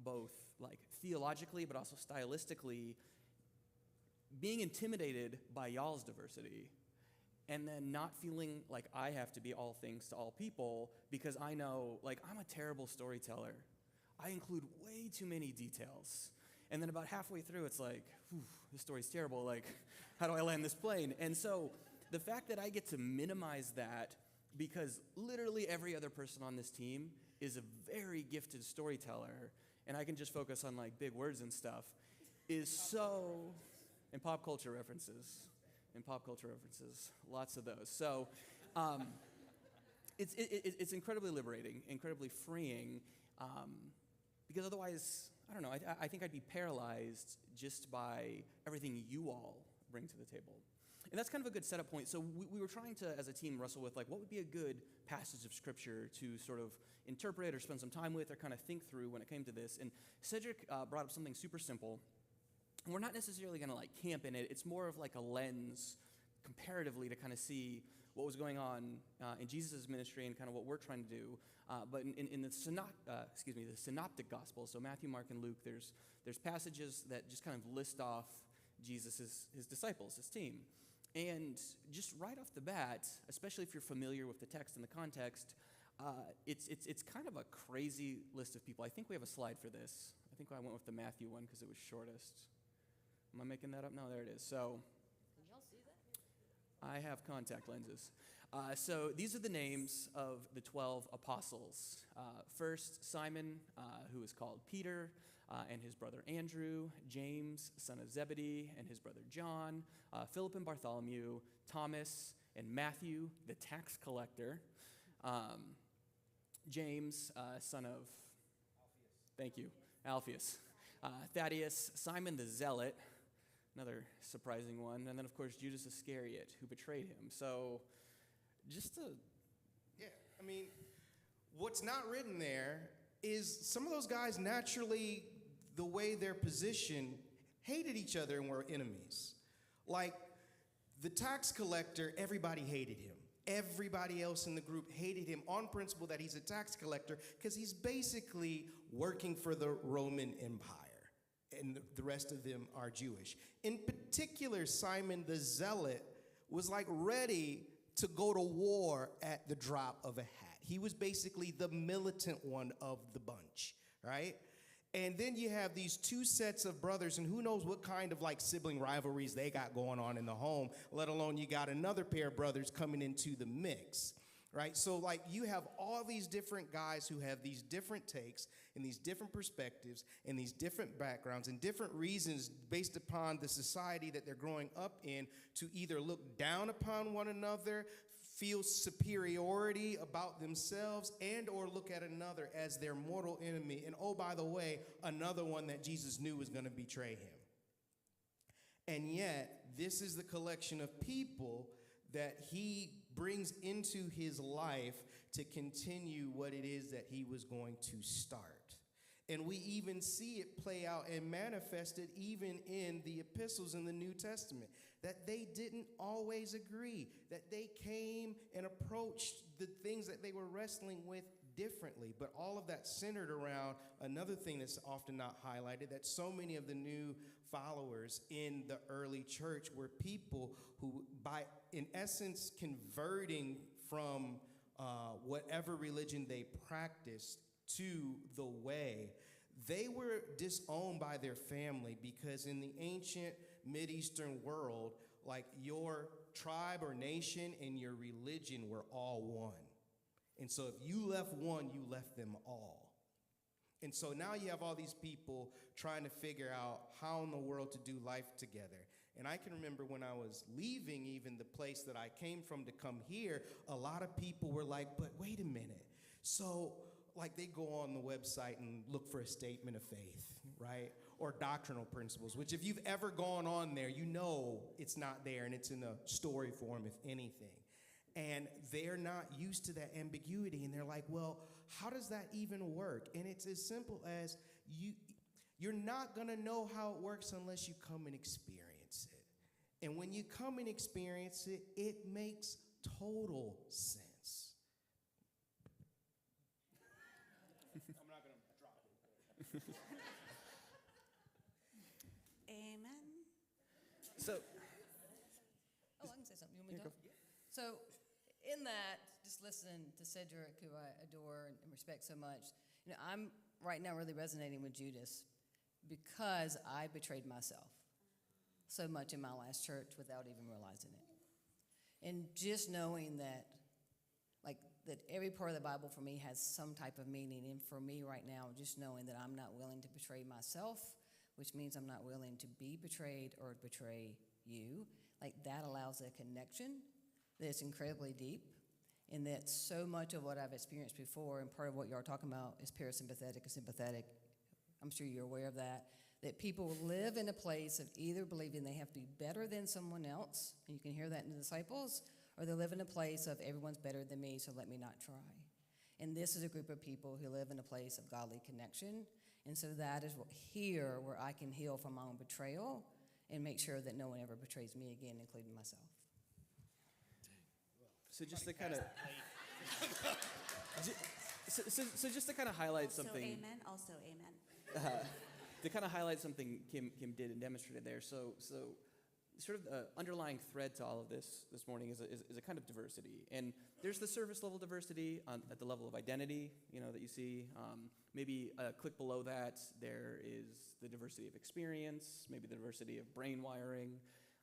both like theologically, but also stylistically, being intimidated by y'all's diversity, and then not feeling like I have to be all things to all people, because I know, like, I'm a terrible storyteller. I include way too many details. And then about halfway through, it's like, this story's terrible. Like, how do I land this plane? And so the fact that I get to minimize that, because literally every other person on this team is a very gifted storyteller, and I can just focus on like big words and stuff, is so, and pop culture references, lots of those. So it's incredibly liberating, incredibly freeing, because otherwise, I don't know, I think I'd be paralyzed just by everything you all bring to the table. And that's kind of a good setup point. So we were trying to, as a team, wrestle with, like, what would be a good passage of Scripture to sort of interpret or spend some time with or kind of think through when it came to this. And Cedric brought up something super simple. And we're not necessarily going to, like, camp in it. It's more of like a lens comparatively to kind of see what was going on in Jesus' ministry and kind of what we're trying to do. But in the synoptic gospel, so Matthew, Mark, and Luke, there's passages that just kind of list off Jesus' his disciples, his team. And just right off the bat, especially if you're familiar with the text and the context, it's kind of a crazy list of people. I think we have a slide for this. I think I went with the Matthew one because it was shortest. Am I making that up? No, there it is. So
Can y'all see that?
I have contact lenses. So these are the names of the 12 apostles. First, Simon, who is called Peter, and his brother Andrew, James, son of Zebedee, and his brother John, Philip and Bartholomew, Thomas, and Matthew, the tax collector, James, son of, thank you, Alphaeus, Thaddeus, Simon the Zealot, another surprising one, and then, of course, Judas Iscariot, who betrayed him. So just to...
Yeah, I mean, what's not written there is some of those guys naturally, the way they're positioned, hated each other and were enemies. Like, the tax collector, everybody hated him. Everybody else in the group hated him on principle that he's a tax collector because he's basically working for the Roman Empire, and the rest of them are Jewish. In particular, Simon the Zealot was like ready to go to war at the drop of a hat. He was basically the militant one of the bunch, right? And then you have these two sets of brothers, and who knows what kind of like sibling rivalries they got going on in the home, let alone you got another pair of brothers coming into the mix, right? So like you have all these different guys who have these different takes and these different perspectives and these different backgrounds and different reasons based upon the society that they're growing up in to either look down upon one another, feel superiority about themselves, and or look at another as their mortal enemy. And oh, by the way, another one that Jesus knew was going to betray him. And yet, this is the collection of people that he brings into his life to continue what it is that he was going to start. And we even see it play out and manifested even in the epistles in the New Testament, that they didn't always agree, that they came and approached the things that they were wrestling with differently. But all of that centered around another thing that's often not highlighted, that so many of the new followers in the early church were people who, by in essence converting from whatever religion they practiced to the way, they were disowned by their family because in the ancient Mideastern world, like your tribe or nation and your religion were all one. And so if you left one, you left them all. And so now you have all these people trying to figure out how in the world to do life together. And I can remember when I was leaving even the place that I came from to come here, a lot of people were like, but wait a minute. So like they go on the website and look for a statement of faith, right? Or doctrinal principles, which if you've ever gone on there, you know it's not there and it's in a story form, if anything. And they're not used to that ambiguity. And they're like, well, how does that even work? And it's as simple as you're not going to know how it works unless you come and experience it. And when you come and experience it, it makes total sense. I'm not going to drop it.
Amen.
So,
Oh, I can say something. You want me to talk? So, in that, just listen to Cedric, who I adore and respect so much. You know, I'm right now really resonating with Judas because I betrayed myself so much in my last church without even realizing it. And just knowing that, like, that every part of the Bible for me has some type of meaning. And for me right now, just knowing that I'm not willing to betray myself, which means I'm not willing to be betrayed or betray you, like that allows a connection that's incredibly deep, and that so much of what I've experienced before, and part of what you're talking about is parasympathetic and sympathetic. I'm sure you're aware of that, that people live in a place of either believing they have to be better than someone else, and you can hear that in the disciples, or they live in a place of everyone's better than me, so let me not try. And this is a group of people who live in a place of godly connection, and so that is here where I can heal from my own betrayal and make sure that no one ever betrays me again, including myself.
So just to kind of, so just to kind of highlight
Also
something.
amen. Also amen.
To kind of highlight something Kim did and demonstrated there. So sort of the underlying thread to all of this morning is a kind of diversity. And there's the surface level diversity at the level of identity, that you see. Maybe a click below that, there is the diversity of experience, maybe the diversity of brain wiring,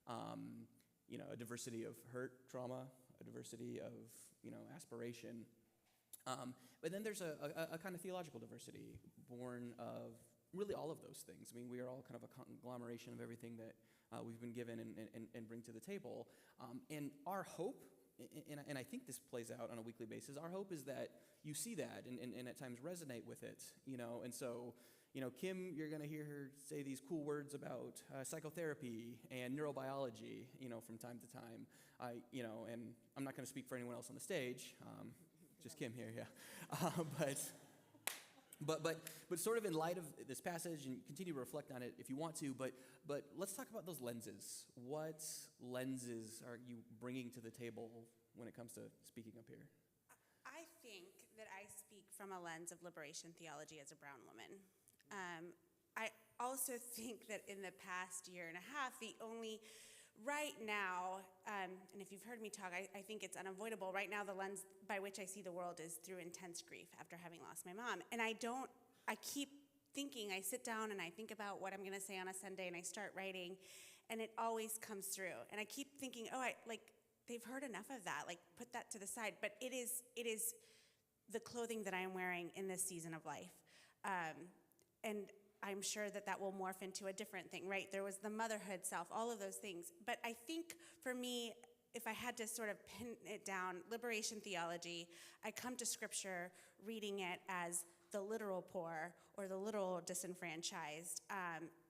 a diversity of hurt, trauma, a diversity of, aspiration. But then there's a kind of theological diversity born of really all of those things. I mean, we are all kind of a conglomeration of everything that we've been given and bring to the table. And our hope, and I think this plays out on a weekly basis, our hope is that you see that and at times resonate with it, And so, Kim, you're going to hear her say these cool words about psychotherapy and neurobiology, from time to time. And I'm not going to speak for anyone else on the stage, just Kim here, yeah. But sort of in light of this passage, and continue to reflect on it if you want to, but let's talk about those lenses. What lenses are you bringing to the table when it comes to speaking up here?
I think that I speak from a lens of liberation theology as a brown woman. I also think that in the past year and a half, right now, and if you've heard me talk, I think it's unavoidable. Right now, the lens by which I see the world is through intense grief after having lost my mom. And I keep thinking, I sit down and I think about what I'm going to say on a Sunday, and I start writing, and it always comes through. And I keep thinking, they've heard enough of that. Put that to the side. But it is the clothing that I am wearing in this season of life. And I'm sure that will morph into a different thing, right? There was the motherhood self, all of those things. But I think for me, if I had to sort of pin it down, liberation theology, I come to Scripture reading it as the literal poor or the literal disenfranchised,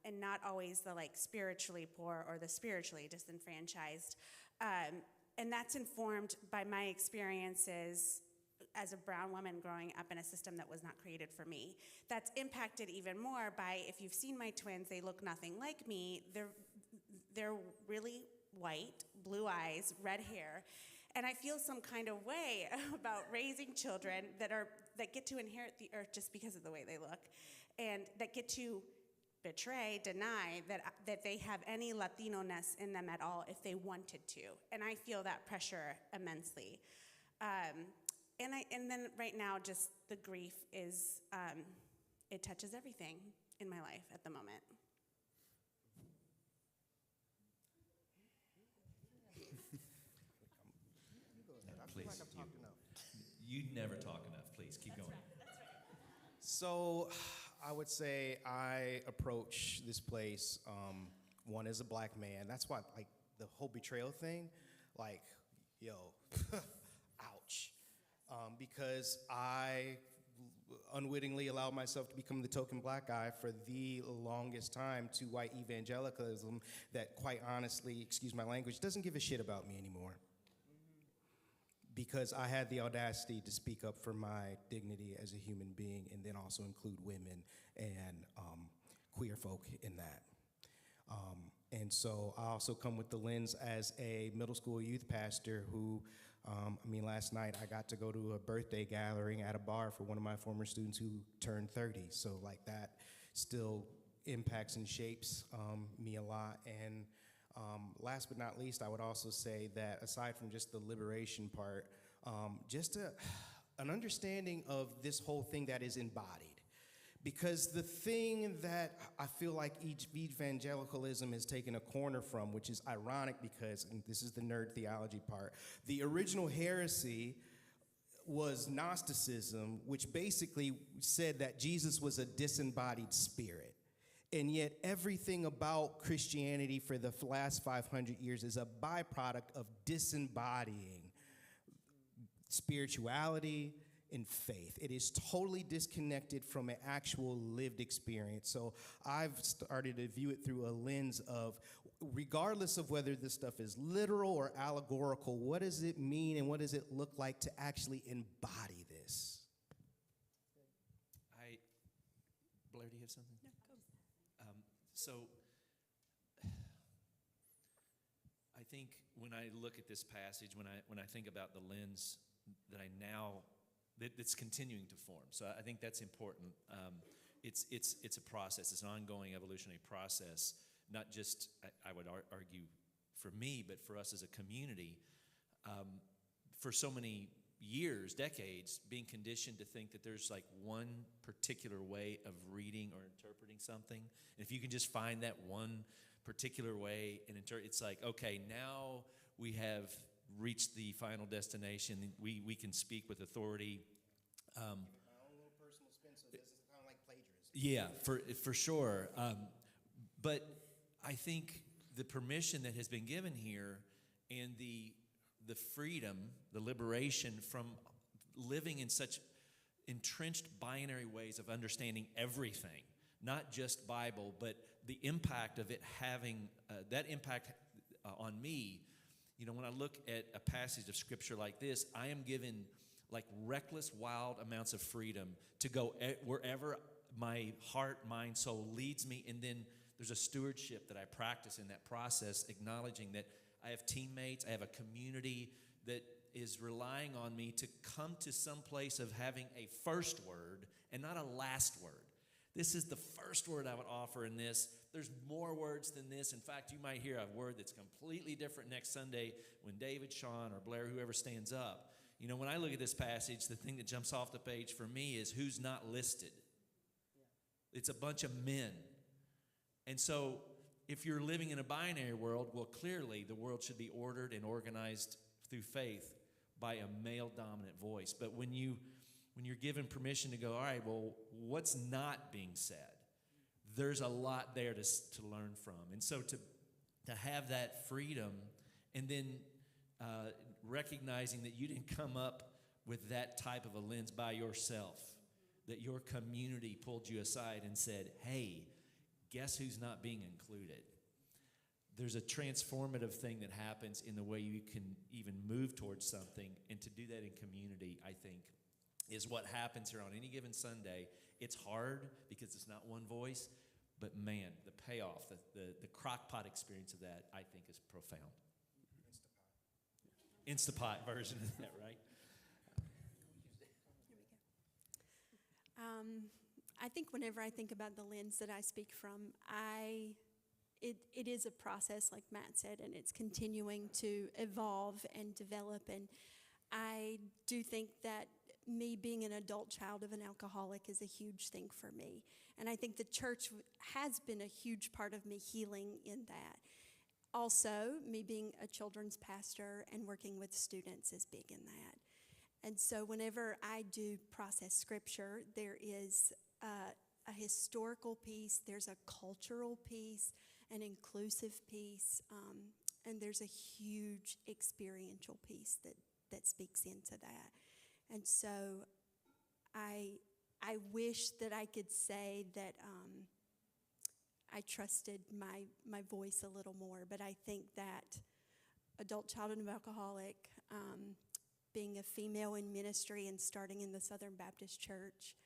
and not always the spiritually poor or the spiritually disenfranchised. And that's informed by my experiences as a brown woman growing up in a system that was not created for me. That's impacted even more by, if you've seen my twins, they look nothing like me. They're really white, blue eyes, red hair. And I feel some kind of way about raising children that get to inherit the earth just because of the way they look, and that get to deny that they have any Latino-ness in them at all if they wanted to. And I feel that pressure immensely. And then right now, just the grief is, it touches everything in my life at the moment.
Please, you never talk enough. Please, keep going.
That's right.
So I would say I approach this place, one as a black man. That's why, the whole betrayal thing, ouch. Because I unwittingly allowed myself to become the token black guy for the longest time to white evangelicalism that, quite honestly, excuse my language, doesn't give a shit about me anymore. Because I had the audacity to speak up for my dignity as a human being, and then also include women and queer folk in that. And so I also come with the lens as a middle school youth pastor who, last night I got to go to a birthday gathering at a bar for one of my former students who turned 30. So that still impacts and shapes me a lot. And last but not least, I would also say that aside from just the liberation part, just an understanding of this whole thing that is embodied. Because the thing that I feel like evangelicalism has taken a corner from, which is ironic because, and this is the nerd theology part, the original heresy was Gnosticism, which basically said that Jesus was a disembodied spirit. And yet everything about Christianity for the last 500 years is a byproduct of disembodying spirituality and faith. It is totally disconnected from an actual lived experience. So I've started to view it through a lens of, regardless of whether this stuff is literal or allegorical, what does it mean and what does it look like to actually embody this?
Blair, do you have something?
No, go.
So I think when I look at this passage, when I think about the lens that I now that's continuing to form. So I think that's important. It's a process. It's an ongoing evolutionary process. Not just, I would argue, for me, but for us as a community, for so many years, decades, being conditioned to think that there's like one particular way of reading or interpreting something. And if you can just find that one particular way and it's like, okay, now we have reached the final destination. We can speak with authority.
My own little personal spin, so this is kind of like plagiarism.
Yeah, for sure. But I think the permission that has been given here and the freedom, the liberation from living in such entrenched binary ways of understanding everything, not just Bible, but the impact of it having that impact on me. You know, when I look at a passage of Scripture like this, I am given like reckless, wild amounts of freedom to go wherever my heart, mind, soul leads me. And then there's a stewardship that I practice in that process, acknowledging that I have teammates, I have a community that is relying on me to come to some place of having a first word and not a last word. This is the first word I would offer in this. There's more words than this. In fact, you might hear a word that's completely different next Sunday when David, Sean, or Blair, whoever stands up. You know, when I look at this passage, the thing that jumps off the page for me is who's not listed. It's a bunch of men. And so if you're living in a binary world, well, clearly the world should be ordered and organized through faith by a male-dominant voice. But when you're given permission to go, all right, well, what's not being said? There's a lot there to learn from. And so to have that freedom and then recognizing that you didn't come up with that type of a lens by yourself, that your community pulled you aside and said, hey, guess who's not being included? There's a transformative thing that happens in the way you can even move towards something, and to do that in community, I think, is what happens here on any given Sunday. It's hard because it's not one voice, but man, the payoff, the crock pot experience of that, I think, is profound. Instapot version of that, right?
I think whenever I think about the lens that I speak from, it is a process, like Matt said, and it's continuing to evolve and develop. And I do think that me being an adult child of an alcoholic is a huge thing for me. And I think the church has been a huge part of me healing in that. Also, me being a children's pastor and working with students is big in that. And so whenever I do process Scripture, there is a historical piece, there's a cultural piece, an inclusive piece, and there's a huge experiential piece that speaks into that. And so I wish that I could say that I trusted my voice a little more, but I think that adult child of an alcoholic, being a female in ministry and starting in the Southern Baptist Church,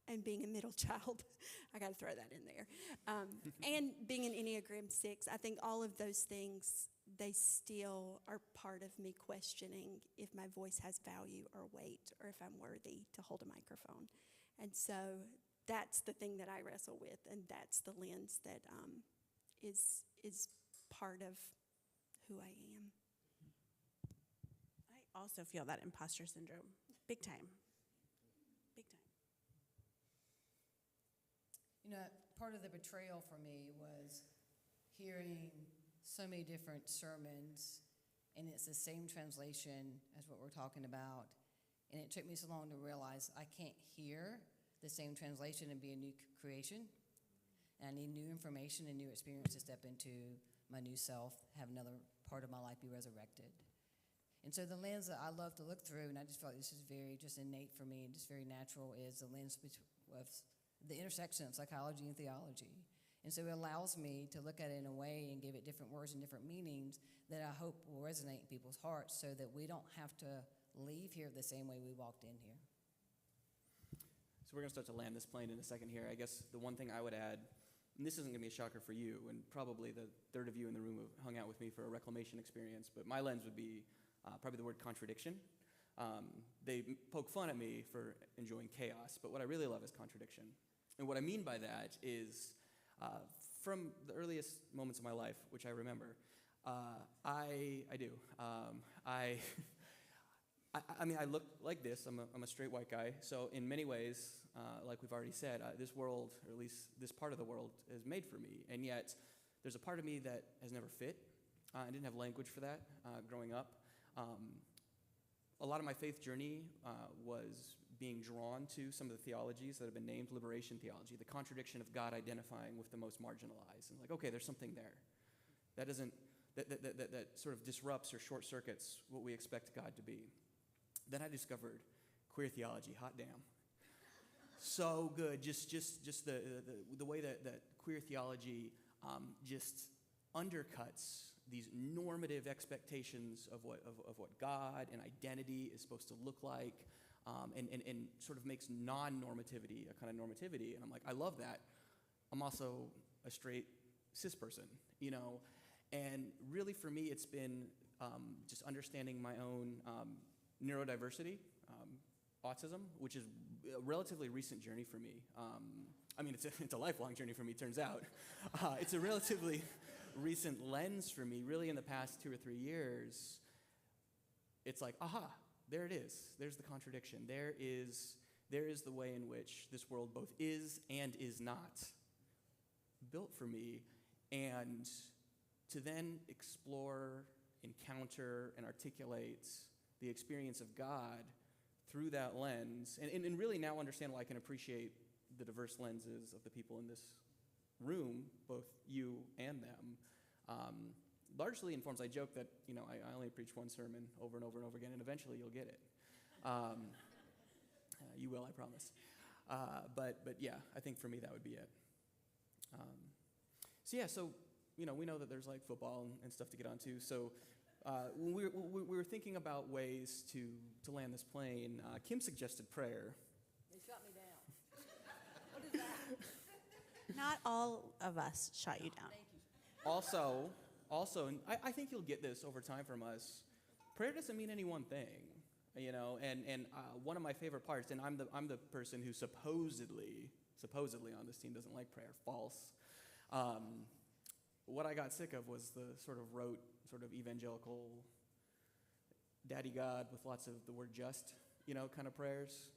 and being a middle child, I got to throw that in there, and being an Enneagram 6, I think all of those things, they still are part of me questioning if my voice has value or weight, or if I'm worthy to hold a microphone. And so that's the thing that I wrestle with, and that's the lens that is part of who I am.
I also feel that imposter syndrome, big time. Big time.
You know, part of the betrayal for me was hearing so many different sermons, and it's the same translation as what we're talking about. And it took me so long to realize I can't hear the same translation and be a new creation. And I need new information and new experience to step into my new self, have another part of my life be resurrected. And so the lens that I love to look through, and I just felt like this is very just innate for me and just very natural, is the lens of the intersection of psychology and theology. And so it allows me to look at it in a way and give it different words and different meanings that I hope will resonate in people's hearts so that we don't have to leave here the same way we walked in here.
So we're going to start to land this plane in a second here. I guess the one thing I would add, and this isn't going to be a shocker for you, and probably the third of you in the room have hung out with me for a reclamation experience, but my lens would be probably the word contradiction. They poke fun at me for enjoying chaos, but what I really love is contradiction. And what I mean by that is from the earliest moments of my life, which I remember, I do. I mean, I look like this. I'm a straight white guy. So in many ways, like we've already said, this world, or at least this part of the world, is made for me. And yet, there's a part of me that has never fit. I didn't have language for that growing up. A lot of my faith journey was being drawn to some of the theologies that have been named liberation theology, the contradiction of God identifying with the most marginalized. And like, okay, there's something there. That doesn't, that sort of disrupts or short circuits what we expect God to be. Then I discovered queer theology. Hot damn. So good. Just the way that queer theology just undercuts these normative expectations of what God and identity is supposed to look like, and sort of makes non-normativity a kind of normativity. And I'm like, I love that. I'm also a straight cis person, you know. And really for me, it's been just understanding my own neurodiversity, autism, which is a relatively recent journey for me. I mean, it's a lifelong journey for me, turns out. It's a relatively recent lens for me, really in the past 2 or 3 years. It's like, aha, there it is. There's the contradiction. There is the way in which this world both is and is not built for me. And to then explore, encounter, and articulate the experience of God through that lens, and really now understand why I can appreciate the diverse lenses of the people in this room, both you and them, largely informs. I joke that, you know, I only preach one sermon over and over and over again, and eventually you'll get it. You will, I promise. But yeah, I think for me that would be it. So you know, we know that there's like football and stuff to get onto. So when we were thinking about ways to land this plane, Kim suggested prayer.
They shot me down. What is that?
Not all of us shot you down.
Thank you.
Also, and I think you'll get this over time from us, prayer doesn't mean any one thing, you know, and one of my favorite parts, and I'm the person who supposedly on this team doesn't like prayer. False. What I got sick of was the sort of rote, sort of evangelical daddy God with lots of the word just, you know, kind of prayers.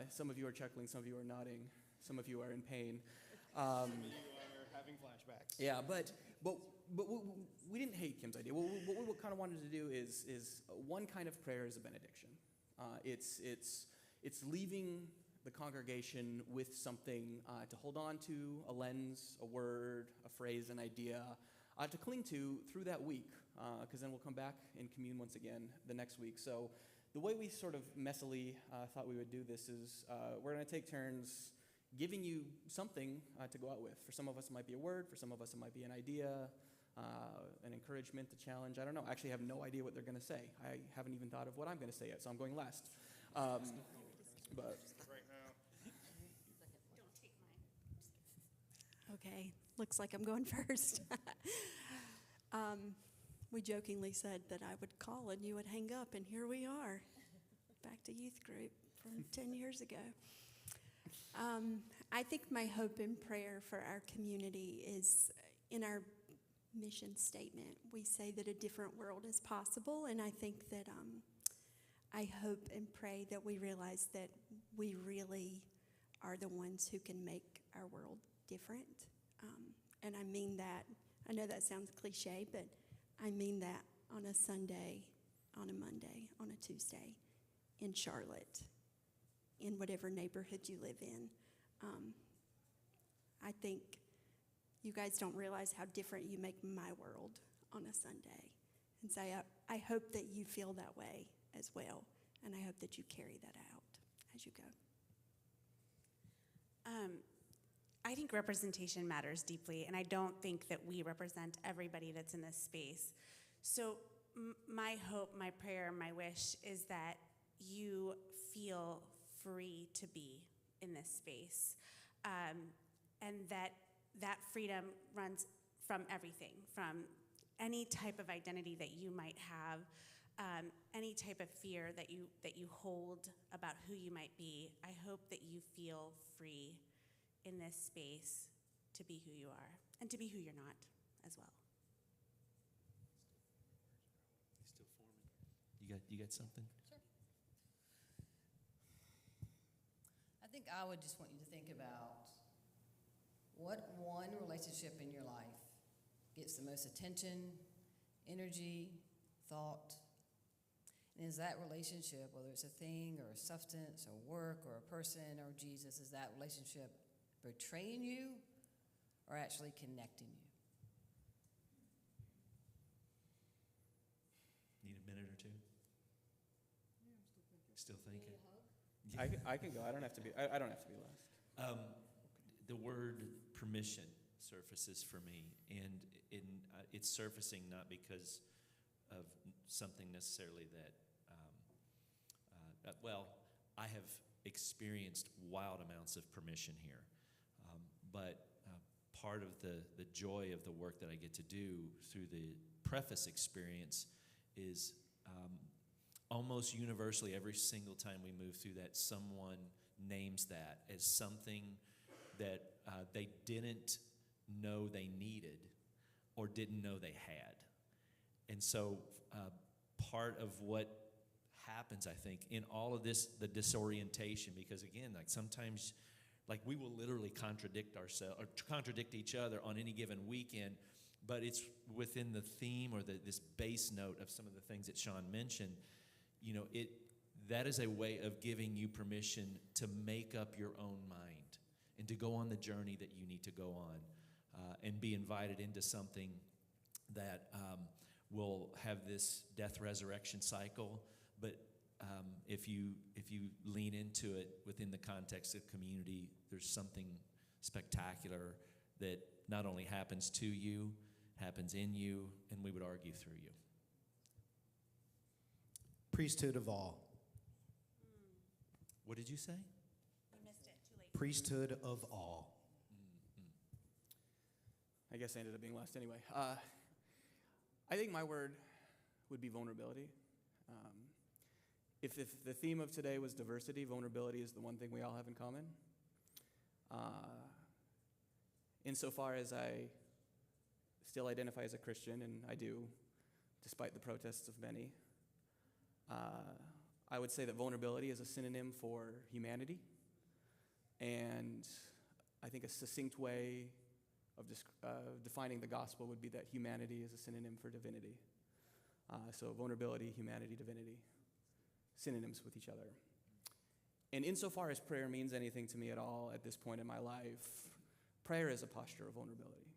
Some of you are chuckling, some of you are nodding, some of you are in pain.
Some of you are having flashbacks.
Yeah, but we didn't hate Kim's idea. What we kind of wanted to do is one kind of prayer is a benediction. It's leaving the congregation with something to hold on to, a lens, a word, a phrase, an idea, to cling to through that week, because then we'll come back and commune once again the next week. So the way we sort of messily thought we would do this is we're going to take turns giving you something to go out with. For some of us, it might be a word. For some of us, it might be an idea, an encouragement, a challenge. I don't know. I actually have no idea what they're going to say. I haven't even thought of what I'm going to say yet, so I'm going last. But
Right now.
Don't take mine.
Okay, looks like I'm going first. We jokingly said that I would call and you would hang up, and here we are, back to youth group from 10 years ago. I think my hope and prayer for our community is in our mission statement. We say that a different world is possible, and I think that I hope and pray that we realize that we really are the ones who can make our world different. And I mean that. I know that sounds cliche, but I mean that on a Sunday, on a Monday, on a Tuesday, in Charlotte, in whatever neighborhood you live in. I think you guys don't realize how different you make my world on a Sunday. And so I hope that you feel that way as well, and I hope that you carry that out as you go.
I think representation matters deeply, and I don't think that we represent everybody that's in this space. So my hope, my prayer, my wish is that you feel free to be in this space, and that freedom runs from everything, from any type of identity that you might have, any type of fear that you hold about who you might be. I hope that you feel free in this space to be who you are. and to be who you're not as well.
Still forming. You got something?
Sure. I think I would just want you to think about what one relationship in your life gets the most attention, energy, thought. And is that relationship, whether it's a thing or a substance or work or a person or Jesus, is that relationship betraying you or actually connecting you?
Need a minute or two? Still thinking?
I can go. I don't have to be. I don't have to be last.
The word permission surfaces for me, and it's surfacing not because of something necessarily that, I have experienced wild amounts of permission here, but part of the joy of the work that I get to do through the preface experience is almost universally every single time we move through that, someone names that as something that they didn't know they needed or didn't know they had. And so part of what happens, I think, in all of this, the disorientation, because again, like sometimes, like we will literally contradict ourselves or contradict each other on any given weekend, but it's within the theme or this base note of some of the things that Sean mentioned. You know, that is a way of giving you permission to make up your own mind and to go on the journey that you need to go on, and be invited into something that will have this death resurrection cycle. But if you lean into it within the context of community, there's something spectacular that not only happens to you, happens in you, and we would argue through you.
Priesthood of all.
What did you say?
You missed it, too late.
Priesthood of all.
I guess I ended up being last anyway. I think my word would be vulnerability. If the theme of today was diversity, vulnerability is the one thing we all have in common. Insofar as I still identify as a Christian, and I do, despite the protests of many, I would say that vulnerability is a synonym for humanity. And I think a succinct way of defining the gospel would be that humanity is a synonym for divinity. So vulnerability, humanity, divinity, synonyms with each other. And insofar as prayer means anything to me at all at this point in my life, prayer is a posture of vulnerability.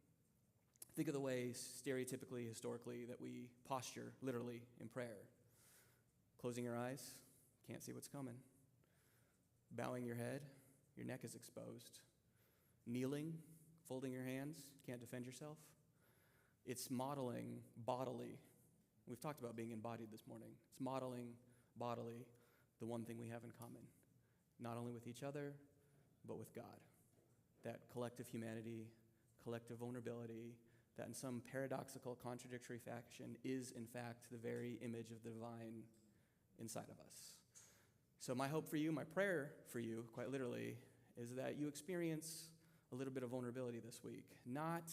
Think of the way stereotypically, historically, that we posture literally in prayer. Closing your eyes, can't see what's coming. Bowing your head, your neck is exposed. Kneeling, folding your hands, can't defend yourself. It's modeling bodily. We've talked about being embodied this morning. It's modeling bodily the one thing we have in common, not only with each other, but with God. That collective humanity, collective vulnerability, that in some paradoxical, contradictory fashion is, in fact, the very image of the divine inside of us. So my hope for you, my prayer for you, quite literally, is that you experience a little bit of vulnerability this week, not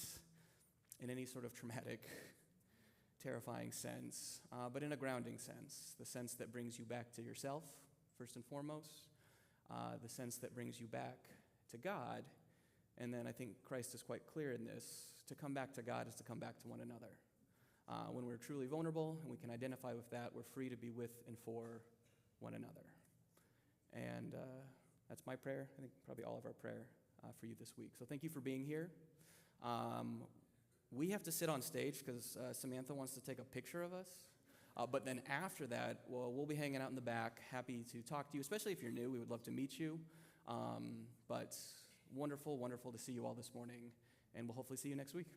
in any sort of traumatic, terrifying sense, but in a grounding sense, the sense that brings you back to yourself, first and foremost, the sense that brings you back to God. And then I think Christ is quite clear in this. To come back to God is to come back to one another. When we're truly vulnerable and we can identify with that, we're free to be with and for one another. And that's my prayer. I think probably all of our prayer for you this week. So thank you for being here. We have to sit on stage because Samantha wants to take a picture of us. But then after that, we'll be hanging out in the back, happy to talk to you, especially if you're new. We would love to meet you. But wonderful, wonderful to see you all this morning, and we'll hopefully see you next week.